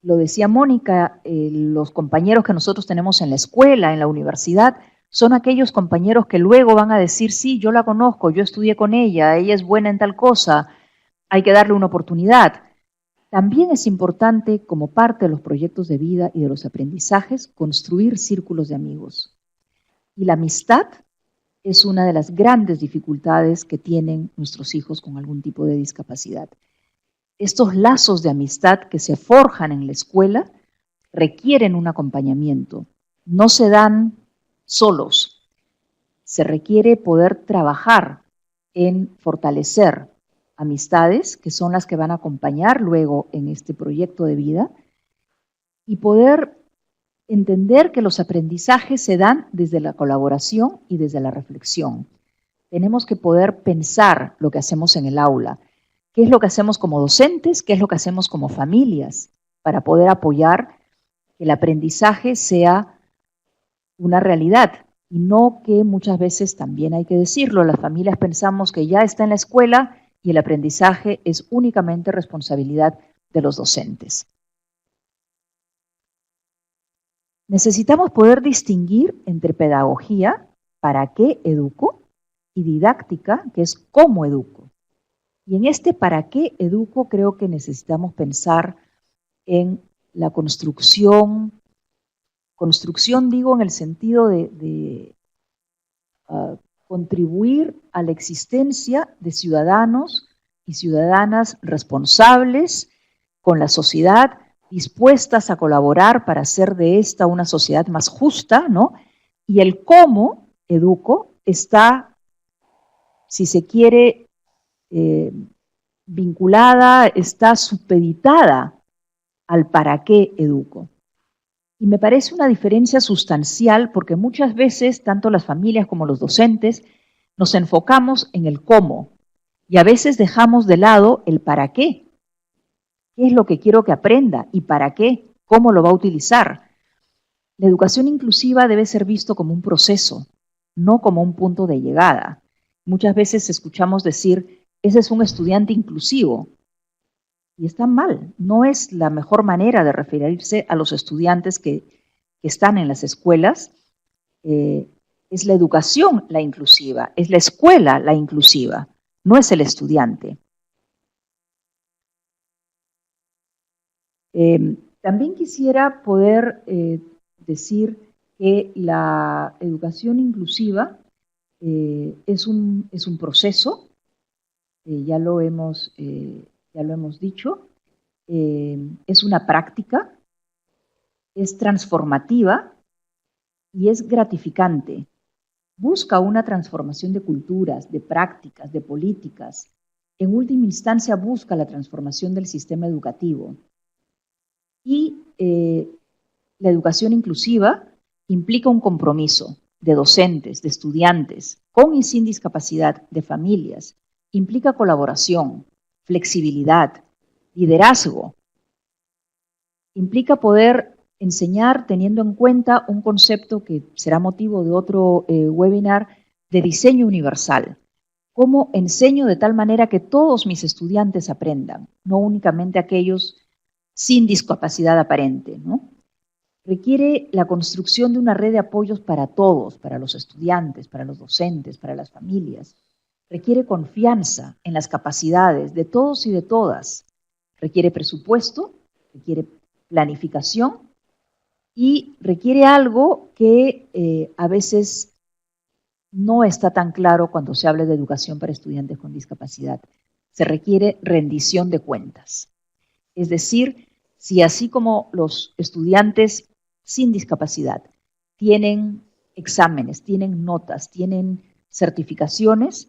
Lo decía Mónica, los compañeros que nosotros tenemos en la escuela, en la universidad, son aquellos compañeros que luego van a decir, sí, yo la conozco, yo estudié con ella es buena en tal cosa, hay que darle una oportunidad. También es importante, como parte de los proyectos de vida y de los aprendizajes, construir círculos de amigos. Y la amistad es una de las grandes dificultades que tienen nuestros hijos con algún tipo de discapacidad. Estos lazos de amistad que se forjan en la escuela requieren un acompañamiento, no se dan solos. Se requiere poder trabajar en fortalecer amistades, que son las que van a acompañar luego en este proyecto de vida, y poder entender que los aprendizajes se dan desde la colaboración y desde la reflexión. Tenemos que poder pensar lo que hacemos en el aula, qué es lo que hacemos como docentes, qué es lo que hacemos como familias, para poder apoyar que el aprendizaje sea una realidad, y no que muchas veces, también hay que decirlo, las familias pensamos que ya está en la escuela y el aprendizaje es únicamente responsabilidad de los docentes. Necesitamos poder distinguir entre pedagogía, ¿para qué educo?, y didáctica, que es cómo educo. Y en este ¿para qué educo? Creo que necesitamos pensar en la construcción digo en el sentido de contribuir a la existencia de ciudadanos y ciudadanas responsables con la sociedad, dispuestas a colaborar para hacer de esta una sociedad más justa, ¿no? Y el cómo educo está, si se quiere, vinculada, está supeditada al para qué educo. Y me parece una diferencia sustancial porque muchas veces, tanto las familias como los docentes, nos enfocamos en el cómo y a veces dejamos de lado el para qué. ¿Qué es lo que quiero que aprenda y para qué? ¿Cómo lo va a utilizar? La educación inclusiva debe ser visto como un proceso, no como un punto de llegada. Muchas veces escuchamos decir, ese es un estudiante inclusivo. Y está mal, no es la mejor manera de referirse a los estudiantes que están en las escuelas. Es la educación la inclusiva, es la escuela la inclusiva, no es el estudiante. También quisiera poder decir que la educación inclusiva es un proceso, ya lo hemos dicho, es una práctica, es transformativa y es gratificante. Busca una transformación de culturas, de prácticas, de políticas. En última instancia busca la transformación del sistema educativo. Y la educación inclusiva implica un compromiso de docentes, de estudiantes, con y sin discapacidad, de familias. Implica colaboración, flexibilidad, liderazgo. Implica poder enseñar teniendo en cuenta un concepto que será motivo de otro webinar de diseño universal. ¿Cómo enseño de tal manera que todos mis estudiantes aprendan, no únicamente aquellos sin discapacidad aparente, ¿no? Requiere la construcción de una red de apoyos para todos, para los estudiantes, para los docentes, para las familias. Requiere confianza en las capacidades de todos y de todas. Requiere presupuesto, requiere planificación y requiere algo que a veces no está tan claro cuando se habla de educación para estudiantes con discapacidad. Se requiere rendición de cuentas. Es decir, si así como los estudiantes sin discapacidad tienen exámenes, tienen notas, tienen certificaciones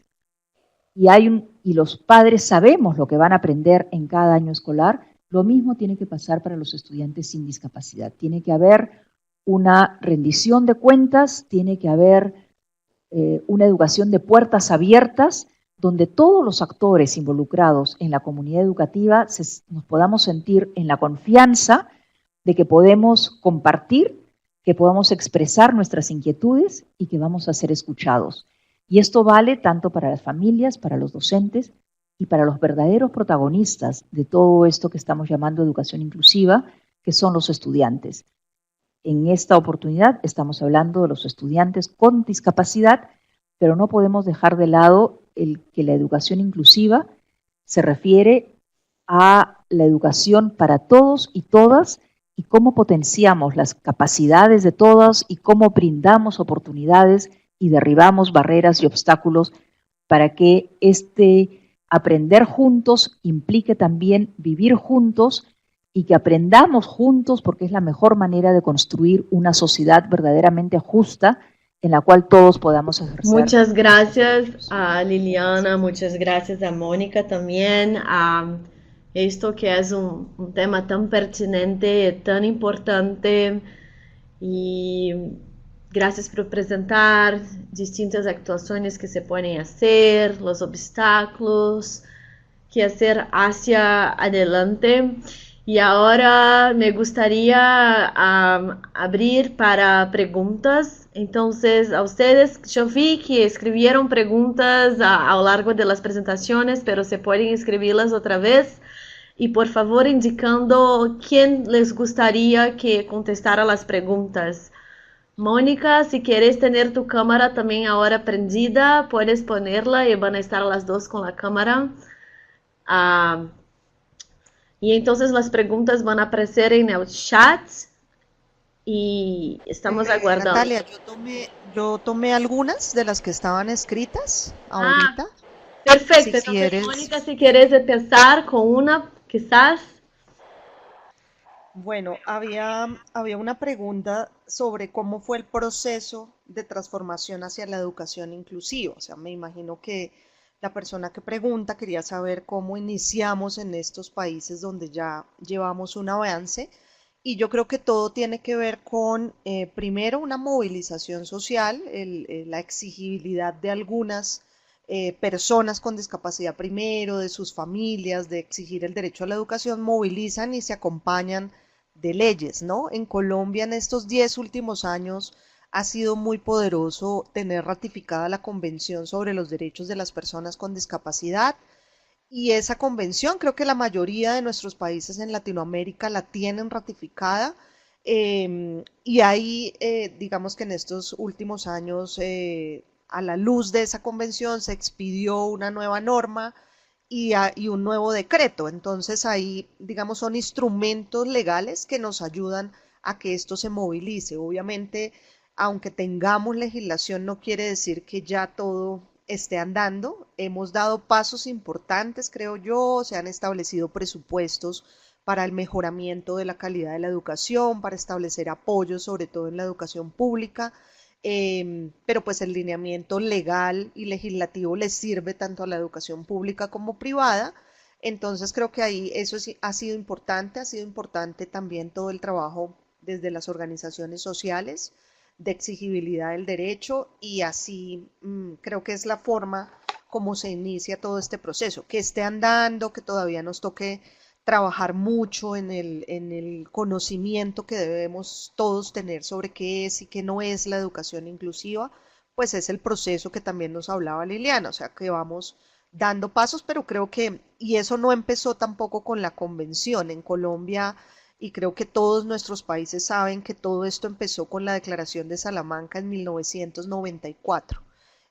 y los padres sabemos lo que van a aprender en cada año escolar, lo mismo tiene que pasar para los estudiantes sin discapacidad. Tiene que haber una rendición de cuentas, tiene que haber una educación de puertas abiertas donde todos los actores involucrados en la comunidad educativa nos podamos sentir en la confianza de que podemos compartir, que podamos expresar nuestras inquietudes y que vamos a ser escuchados. Y esto vale tanto para las familias, para los docentes y para los verdaderos protagonistas de todo esto que estamos llamando educación inclusiva, que son los estudiantes. En esta oportunidad estamos hablando de los estudiantes con discapacidad, pero no podemos dejar de lado que la educación inclusiva se refiere a la educación para todos y todas y cómo potenciamos las capacidades de todas y cómo brindamos oportunidades y derribamos barreras y obstáculos para que este aprender juntos implique también vivir juntos y que aprendamos juntos porque es la mejor manera de construir una sociedad verdaderamente justa en la cual todos podamos ejercer. Muchas gracias a Liliana, muchas gracias a Mónica también. Esto que es un tema tan pertinente, tan importante y gracias por presentar distintas actuaciones que se pueden hacer, los obstáculos que hacer hacia adelante. Y ahora me gustaría abrir para preguntas. Entonces, a ustedes, yo vi que escribieron preguntas a lo largo de las presentaciones, pero se pueden escribirlas otra vez. Y por favor, indicando quién les gustaría que contestara las preguntas. Mónica, si quieres tener tu cámara también ahora prendida, puedes ponerla y van a estar las dos con la cámara. Y entonces las preguntas van a aparecer en el chat y estamos aguardando. Natalia, yo tomé algunas de las que estaban escritas ahorita. Perfecto, Si entonces quieres. Mónica, si quieres empezar con una, quizás. Bueno, había una pregunta sobre cómo fue el proceso de transformación hacia la educación inclusiva. O sea, me imagino que la persona que pregunta quería saber cómo iniciamos en estos países donde ya llevamos un avance Y yo creo que todo tiene que ver con, primero, una movilización social, la exigibilidad de algunas personas con discapacidad primero, de sus familias, de exigir el derecho a la educación, movilizan y se acompañan de leyes, ¿no? En Colombia en estos 10 últimos años ha sido muy poderoso tener ratificada la Convención sobre los Derechos de las Personas con Discapacidad, y esa convención creo que la mayoría de nuestros países en Latinoamérica la tienen ratificada. Y ahí, digamos que en estos últimos años, a la luz de esa convención, se expidió una nueva norma y un nuevo decreto. Entonces ahí, digamos, son instrumentos legales que nos ayudan a que esto se movilice. Obviamente, aunque tengamos legislación, no quiere decir que ya todo esté andando. Hemos dado pasos importantes, creo yo, se han establecido presupuestos para el mejoramiento de la calidad de la educación, para establecer apoyos, sobre todo en la educación pública, pero pues el lineamiento legal y legislativo les sirve tanto a la educación pública como privada. Entonces creo que ahí eso sí ha sido importante también todo el trabajo desde las organizaciones sociales de exigibilidad del derecho, y así creo que es la forma como se inicia todo este proceso, que esté andando, que todavía nos toque trabajar mucho en el conocimiento que debemos todos tener sobre qué es y qué no es la educación inclusiva, pues es el proceso que también nos hablaba Liliana, o sea que vamos dando pasos, pero creo que, y eso no empezó tampoco con la convención en Colombia, y creo que todos nuestros países saben que todo esto empezó con la Declaración de Salamanca en 1994,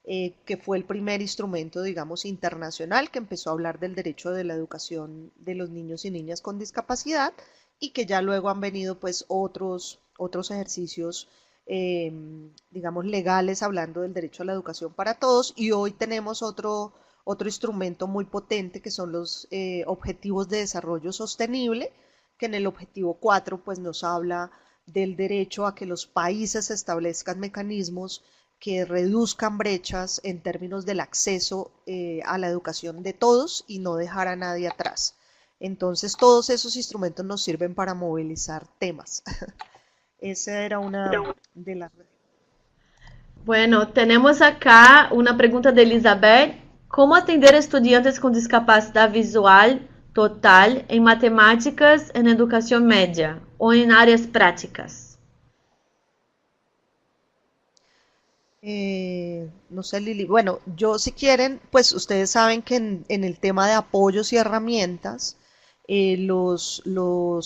que fue el primer instrumento, digamos, internacional que empezó a hablar del derecho de la educación de los niños y niñas con discapacidad, y que ya luego han venido pues otros ejercicios, eh, digamos, legales hablando del derecho a la educación para todos, y hoy tenemos otro instrumento muy potente que son los Objetivos de Desarrollo Sostenible, que en el objetivo 4 pues nos habla del derecho a que los países establezcan mecanismos que reduzcan brechas en términos del acceso a la educación de todos y no dejar a nadie atrás. Entonces todos esos instrumentos nos sirven para movilizar temas. Esa era una de las... Bueno, tenemos acá una pregunta de Elizabeth. ¿Cómo atender estudiantes con discapacidad visual total en matemáticas en educación media o en áreas prácticas? No sé, Lili. Bueno, yo si quieren, pues ustedes saben que en el tema de apoyos y herramientas, los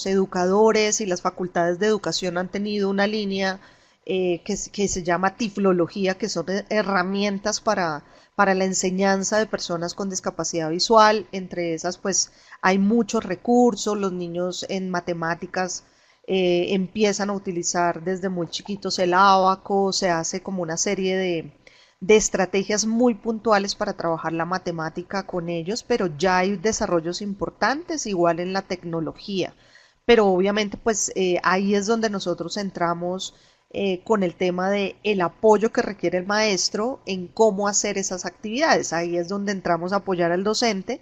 educadores y las facultades de educación han tenido una línea que se llama tiflología, que son herramientas para la enseñanza de personas con discapacidad visual. Entre esas, pues hay muchos recursos. Los niños en matemáticas empiezan a utilizar desde muy chiquitos el ábaco, se hace como una serie de estrategias muy puntuales para trabajar la matemática con ellos, pero ya hay desarrollos importantes igual en la tecnología. Pero obviamente pues ahí es donde nosotros entramos con el tema de el apoyo que requiere el maestro en cómo hacer esas actividades. Ahí es donde entramos a apoyar al docente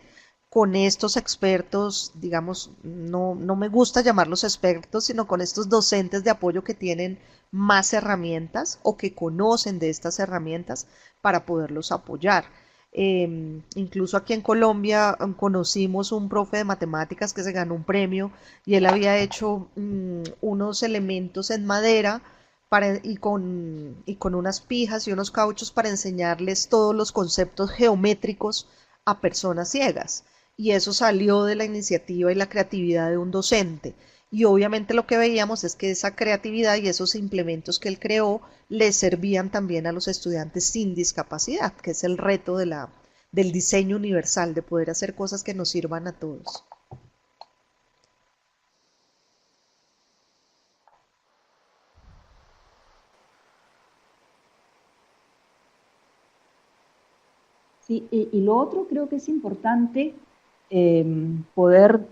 con estos expertos, digamos, no me gusta llamarlos expertos, sino con estos docentes de apoyo que tienen más herramientas o que conocen de estas herramientas para poderlos apoyar. Incluso aquí en Colombia conocimos un profe de matemáticas que se ganó un premio, y él había hecho unos elementos en madera y con unas pijas y unos cauchos para enseñarles todos los conceptos geométricos a personas ciegas. Y eso salió de la iniciativa y la creatividad de un docente. Y obviamente lo que veíamos es que esa creatividad y esos implementos que él creó les servían también a los estudiantes sin discapacidad, que es el reto del diseño universal, de poder hacer cosas que nos sirvan a todos. Sí, y lo otro creo que es importante poder,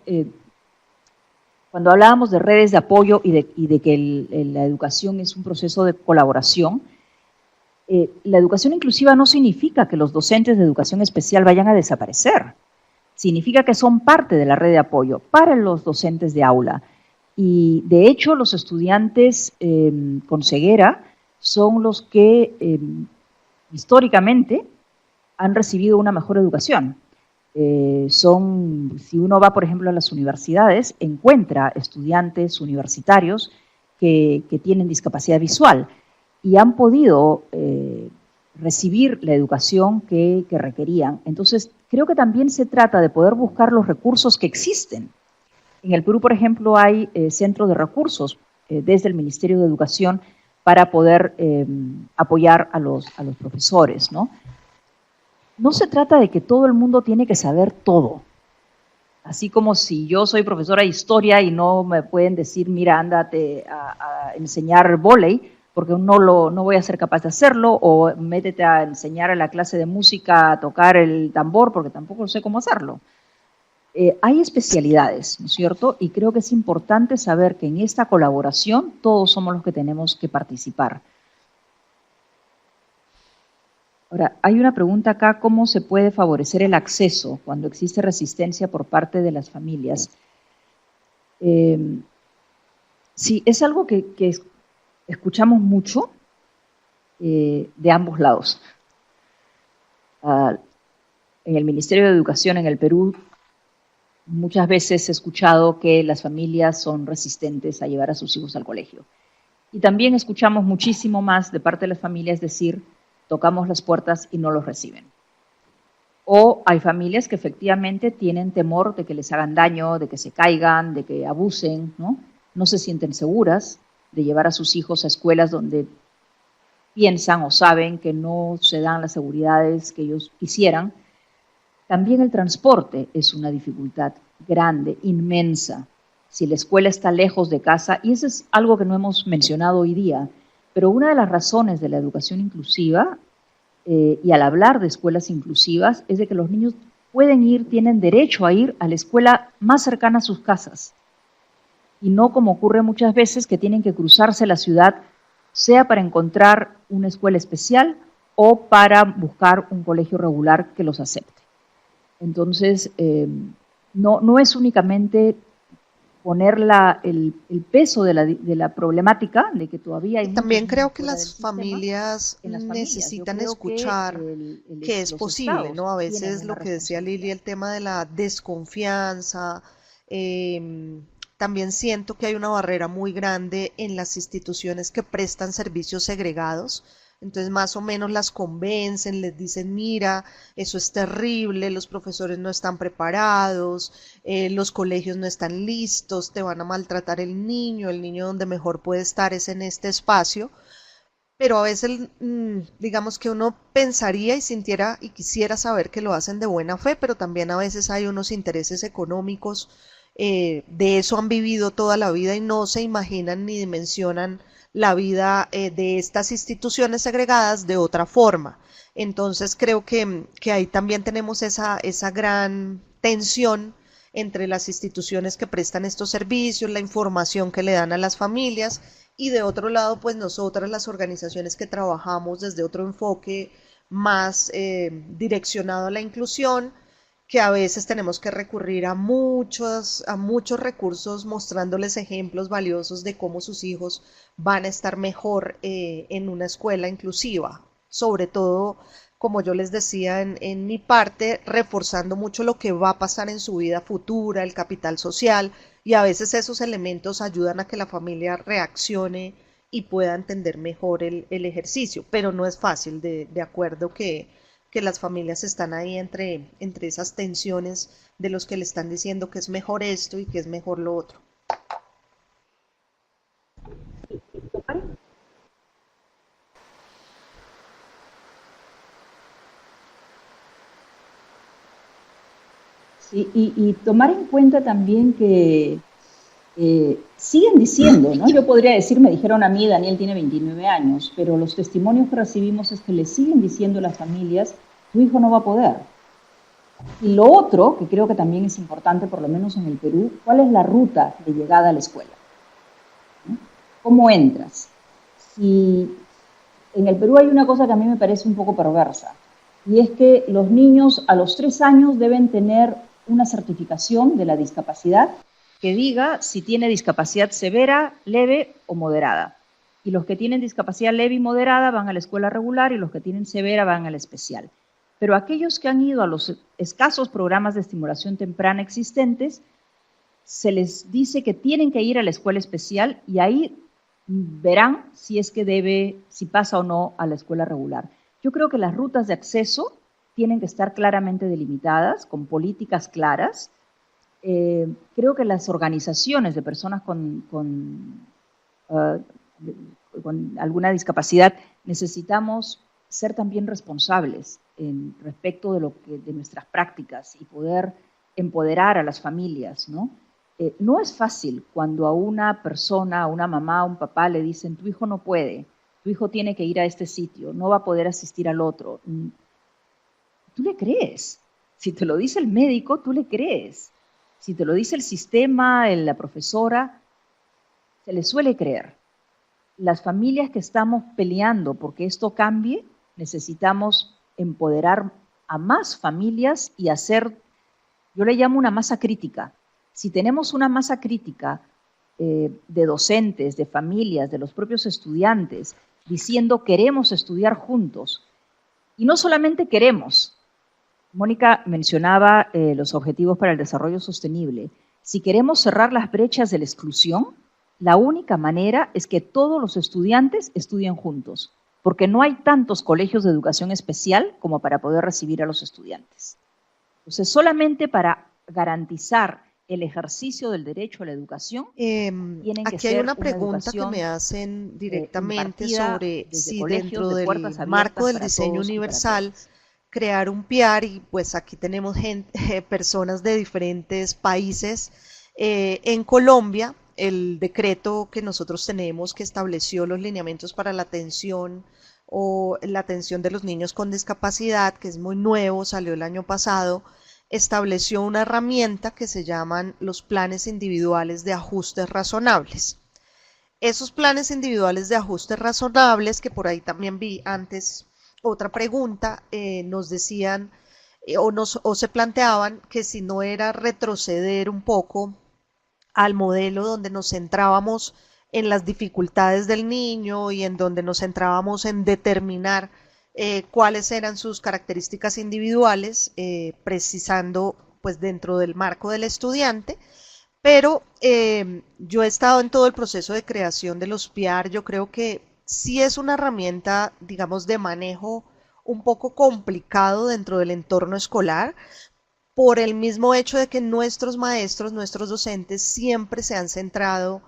cuando hablábamos de redes de apoyo y de que la educación es un proceso de colaboración, la educación inclusiva no significa que los docentes de educación especial vayan a desaparecer, significa que son parte de la red de apoyo para los docentes de aula. y de hecho los estudiantes con ceguera son los que históricamente han recibido una mejor educación. Si uno va, por ejemplo, a las universidades, encuentra estudiantes universitarios que tienen discapacidad visual y han podido recibir la educación que requerían. Entonces, creo que también se trata de poder buscar los recursos que existen. En el Perú, por ejemplo, hay centros de recursos desde el Ministerio de Educación para poder apoyar a los profesores, ¿no? No se trata de que todo el mundo tiene que saber todo. Así como si yo soy profesora de historia y no me pueden decir, mira, ándate a enseñar vóley, porque no voy a ser capaz de hacerlo, o métete a enseñar a la clase de música a tocar el tambor, porque tampoco sé cómo hacerlo. Hay especialidades, ¿no es cierto? Y creo que es importante saber que en esta colaboración todos somos los que tenemos que participar. Ahora, hay una pregunta acá, ¿cómo se puede favorecer el acceso cuando existe resistencia por parte de las familias? Sí, es algo que escuchamos mucho de ambos lados. En el Ministerio de Educación en el Perú, muchas veces he escuchado que las familias son resistentes a llevar a sus hijos al colegio. Y también escuchamos muchísimo más de parte de las familias decir, tocamos las puertas y no los reciben. O hay familias que efectivamente tienen temor de que les hagan daño, de que se caigan, de que abusen, ¿no? No se sienten seguras de llevar a sus hijos a escuelas donde piensan o saben que no se dan las seguridades que ellos quisieran. También el transporte es una dificultad grande, inmensa. Si la escuela está lejos de casa, y eso es algo que no hemos mencionado hoy día, pero una de las razones de la educación inclusiva, y al hablar de escuelas inclusivas, es de que los niños pueden ir, tienen derecho a ir a la escuela más cercana a sus casas. Y no como ocurre muchas veces que tienen que cruzarse la ciudad, sea para encontrar una escuela especial o para buscar un colegio regular que los acepte. Entonces, no es únicamente poner el peso de la problemática, de que todavía hay... También creo que las familias necesitan escuchar que es posible, ¿no? A veces lo que decía Lili, el tema de la desconfianza, también siento que hay una barrera muy grande en las instituciones que prestan servicios segregados. Entonces más o menos las convencen, les dicen, mira, eso es terrible, los profesores no están preparados, los colegios no están listos, te van a maltratar el niño donde mejor puede estar es en este espacio. Pero a veces, digamos que uno pensaría y sintiera y quisiera saber que lo hacen de buena fe, pero también a veces hay unos intereses económicos, de eso han vivido toda la vida y no se imaginan ni dimensionan la vida de estas instituciones segregadas de otra forma. Entonces creo que ahí también tenemos esa gran tensión entre las instituciones que prestan estos servicios, la información que le dan a las familias y de otro lado pues nosotras las organizaciones que trabajamos desde otro enfoque más direccionado a la inclusión, que a veces tenemos que recurrir a muchos recursos mostrándoles ejemplos valiosos de cómo sus hijos van a estar mejor en una escuela inclusiva. Sobre todo, como yo les decía en mi parte, reforzando mucho lo que va a pasar en su vida futura, el capital social, y a veces esos elementos ayudan a que la familia reaccione y pueda entender mejor el ejercicio, pero no es fácil, de acuerdo que las familias están ahí entre esas tensiones de los que le están diciendo que es mejor esto y que es mejor lo otro. Sí, y tomar en cuenta también que siguen diciendo, ¿no? Yo podría decir, me dijeron a mí, Daniel tiene 29 años, pero los testimonios que recibimos es que le siguen diciendo a las familias, tu hijo no va a poder. Y lo otro, que creo que también es importante, por lo menos en el Perú, ¿cuál es la ruta de llegada a la escuela? ¿No? ¿Cómo entras? Si en el Perú hay una cosa que a mí me parece un poco perversa, y es que los niños a los 3 años deben tener una certificación de la discapacidad que diga si tiene discapacidad severa, leve o moderada. Y los que tienen discapacidad leve y moderada van a la escuela regular y los que tienen severa van a la especial. Pero aquellos que han ido a los escasos programas de estimulación temprana existentes, se les dice que tienen que ir a la escuela especial y ahí verán si es que si pasa o no a la escuela regular. Yo creo que las rutas de acceso tienen que estar claramente delimitadas, con políticas claras. Creo que las organizaciones de personas con alguna discapacidad necesitamos ser también responsables respecto de nuestras prácticas y poder empoderar a las familias, ¿no? No es fácil cuando a una persona, a una mamá, a un papá le dicen, tu hijo no puede, tu hijo tiene que ir a este sitio, no va a poder asistir al otro. Tú le crees. Si te lo dice el médico, tú le crees. Si te lo dice el sistema, la profesora, se le suele creer. Las familias que estamos peleando porque esto cambie, necesitamos empoderar a más familias y hacer, yo le llamo una masa crítica. Si tenemos una masa crítica de docentes, de familias, de los propios estudiantes, diciendo queremos estudiar juntos, y no solamente queremos, Mónica mencionaba los objetivos para el desarrollo sostenible, si queremos cerrar las brechas de la exclusión, la única manera es que todos los estudiantes estudien juntos, porque no hay tantos colegios de educación especial como para poder recibir a los estudiantes. Entonces, solamente para garantizar el ejercicio del derecho a la educación, tienen que aquí ser hay una pregunta que me hacen directamente sobre si dentro del marco del diseño universal crear un PIAR, y pues aquí tenemos personas de diferentes países. En Colombia, el decreto que nosotros tenemos que estableció los lineamientos para la atención o la atención de los niños con discapacidad, que es muy nuevo, salió el año pasado, estableció una herramienta que se llaman los planes individuales de ajustes razonables. Esos planes individuales de ajustes razonables, que por ahí también vi antes otra pregunta, nos decían o se planteaban que si no era retroceder un poco al modelo donde nos centrábamos en las dificultades del niño y en donde nos centrábamos en determinar cuáles eran sus características individuales, precisando pues dentro del marco del estudiante. Pero yo he estado en todo el proceso de creación de los PIAR. Yo creo que sí es una herramienta, digamos, de manejo un poco complicado dentro del entorno escolar, por el mismo hecho de que nuestros maestros, nuestros docentes siempre se han centrado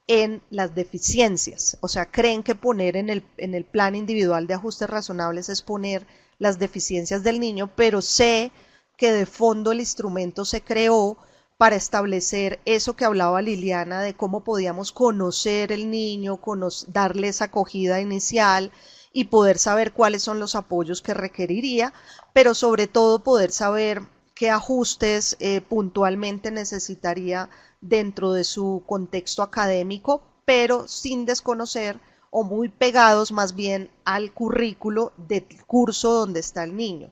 en las deficiencias, o sea, creen que poner en el plan individual de ajustes razonables es poner las deficiencias del niño, pero sé que de fondo el instrumento se creó para establecer eso que hablaba Liliana de cómo podíamos conocer el niño, darle esa acogida inicial y poder saber cuáles son los apoyos que requeriría, pero sobre todo poder saber qué ajustes puntualmente necesitaría dentro de su contexto académico, pero sin desconocer o muy pegados más bien al currículo del curso donde está el niño.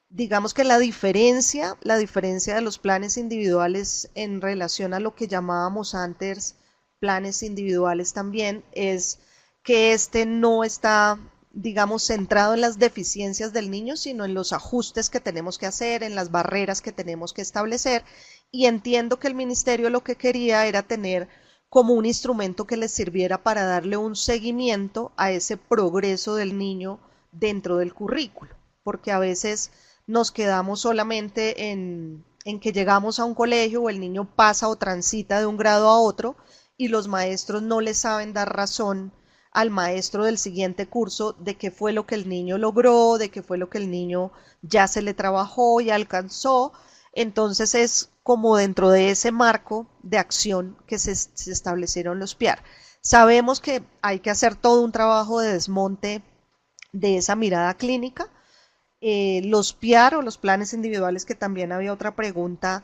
Digamos que la diferencia de los planes individuales en relación a lo que llamábamos antes planes individuales también es que este no está, digamos, centrado en las deficiencias del niño, sino en los ajustes que tenemos que hacer, en las barreras que tenemos que establecer. Y entiendo que el ministerio lo que quería era tener como un instrumento que les sirviera para darle un seguimiento a ese progreso del niño dentro del currículo, porque a veces nos quedamos solamente en que llegamos a un colegio o el niño pasa o transita de un grado a otro y los maestros no le saben dar razón al maestro del siguiente curso de qué fue lo que el niño logró, de qué fue lo que el niño ya se le trabajó y alcanzó. Entonces es como dentro de ese marco de acción que se establecieron los PIAR. Sabemos que hay que hacer todo un trabajo de desmonte de esa mirada clínica. Los PIAR o los planes individuales, que también había otra pregunta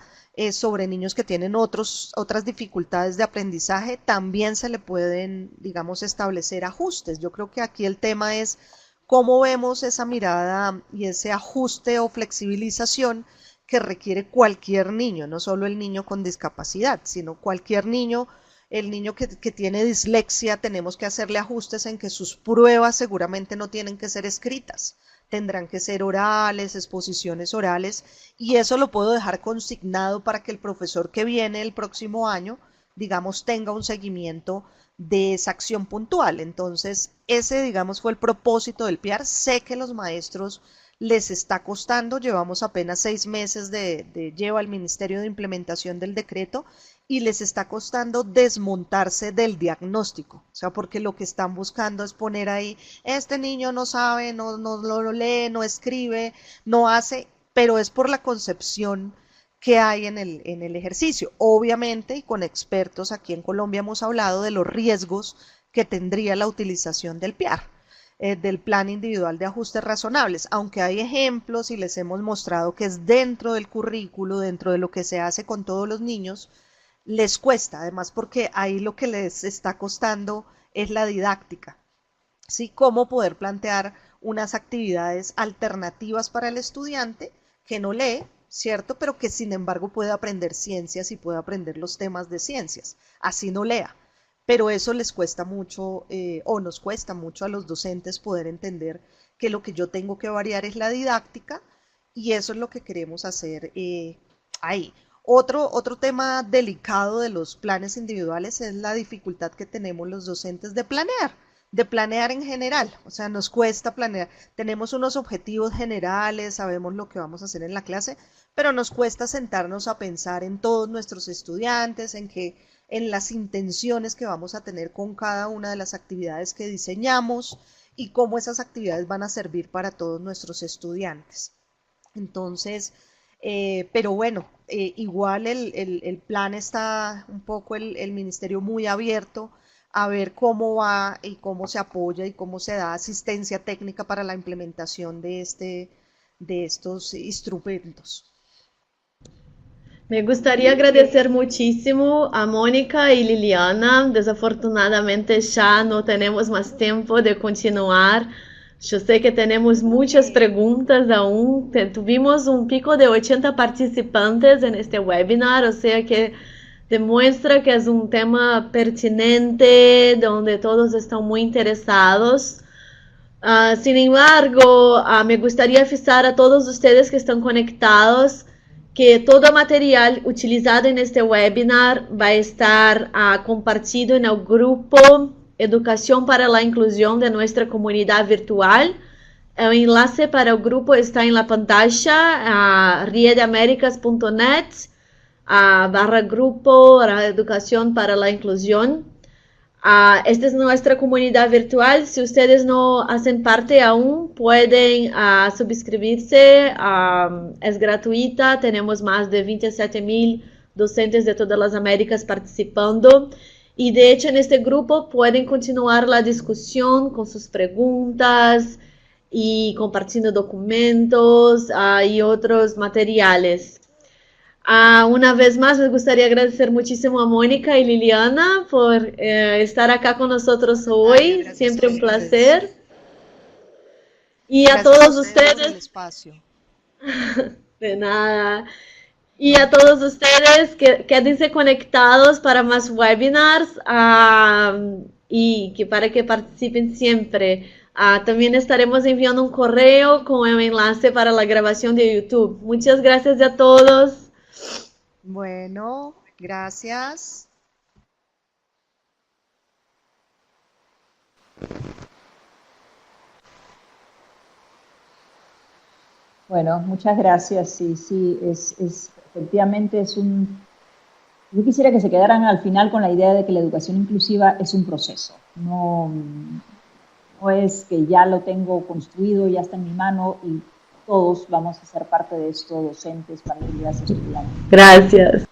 sobre niños que tienen otras dificultades de aprendizaje, también se le pueden, digamos, establecer ajustes. Yo creo que aquí el tema es cómo vemos esa mirada y ese ajuste o flexibilización que requiere cualquier niño, no solo el niño con discapacidad, sino cualquier niño. El niño que tiene dislexia, tenemos que hacerle ajustes en que sus pruebas seguramente no tienen que ser escritas, tendrán que ser orales, exposiciones orales, y eso lo puedo dejar consignado para que el profesor que viene el próximo año, digamos, tenga un seguimiento de esa acción puntual. Entonces, ese, digamos, fue el propósito del PIAR. Sé que los maestros les está costando, llevamos apenas 6 meses lleva el Ministerio de Implementación del decreto, y les está costando desmontarse del diagnóstico, o sea, porque lo que están buscando es poner ahí, este niño no sabe, no lo lee, no escribe, no hace, pero es por la concepción que hay en el ejercicio. Obviamente, y con expertos aquí en Colombia hemos hablado de los riesgos que tendría la utilización del PIAR, del Plan Individual de Ajustes Razonables, aunque hay ejemplos y les hemos mostrado que es dentro del currículo, dentro de lo que se hace con todos los niños, les cuesta, además porque ahí lo que les está costando es la didáctica, ¿sí? Cómo poder plantear unas actividades alternativas para el estudiante que no lee, ¿cierto? Pero que sin embargo puede aprender ciencias y puede aprender los temas de ciencias, así no lea. Pero eso les cuesta mucho, o nos cuesta mucho a los docentes poder entender que lo que yo tengo que variar es la didáctica, y eso es lo que queremos hacer ahí. Otro tema delicado de los planes individuales es la dificultad que tenemos los docentes de planear en general. O sea, nos cuesta planear. Tenemos unos objetivos generales, sabemos lo que vamos a hacer en la clase, pero nos cuesta sentarnos a pensar en todos nuestros estudiantes, en las intenciones que vamos a tener con cada una de las actividades que diseñamos y cómo esas actividades van a servir para todos nuestros estudiantes. Entonces, pero bueno, igual el plan está un poco el ministerio muy abierto a ver cómo va y cómo se apoya y cómo se da asistencia técnica para la implementación de estos instrumentos. Me gustaría agradecer muchísimo a Mónica y Liliana. Desafortunadamente ya no tenemos más tiempo de continuar. Yo sé que tenemos muchas preguntas aún. Tuvimos un pico de 80 participantes en este webinar, o sea que demuestra que es un tema pertinente, donde todos están muy interesados. Sin embargo, me gustaría avisar a todos ustedes que están conectados que todo material utilizado en este webinar va a estar compartido en el grupo Educación para la Inclusión de nuestra comunidad virtual. El enlace para el grupo está en la pantalla, riedeamericas.net /grupo Educación para la Inclusión. Esta es nuestra comunidad virtual. Si ustedes no hacen parte aún, pueden suscribirse. Es gratuita. Tenemos más de 27,000 docentes de todas las Américas participando. Y de hecho en este grupo pueden continuar la discusión con sus preguntas y compartiendo documentos y otros materiales. Una vez más me gustaría agradecer muchísimo a Mónica y Liliana por estar acá con nosotros hoy. Siempre un placer. Y a todos ustedes. De nada. Y a todos ustedes, quédense conectados para más webinars y para que participen siempre. También estaremos enviando un correo con el enlace para la grabación de YouTube. Muchas gracias a todos. Bueno, gracias. Bueno, muchas gracias. Sí, efectivamente es un... Yo quisiera que se quedaran al final con la idea de que la educación inclusiva es un proceso. No es que ya lo tengo construido, ya está en mi mano y todos vamos a ser parte de esto, docentes, familias, estudiantes. Gracias.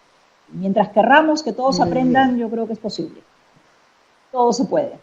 Mientras querramos que todos aprendan, yo creo que es posible. Todo se puede.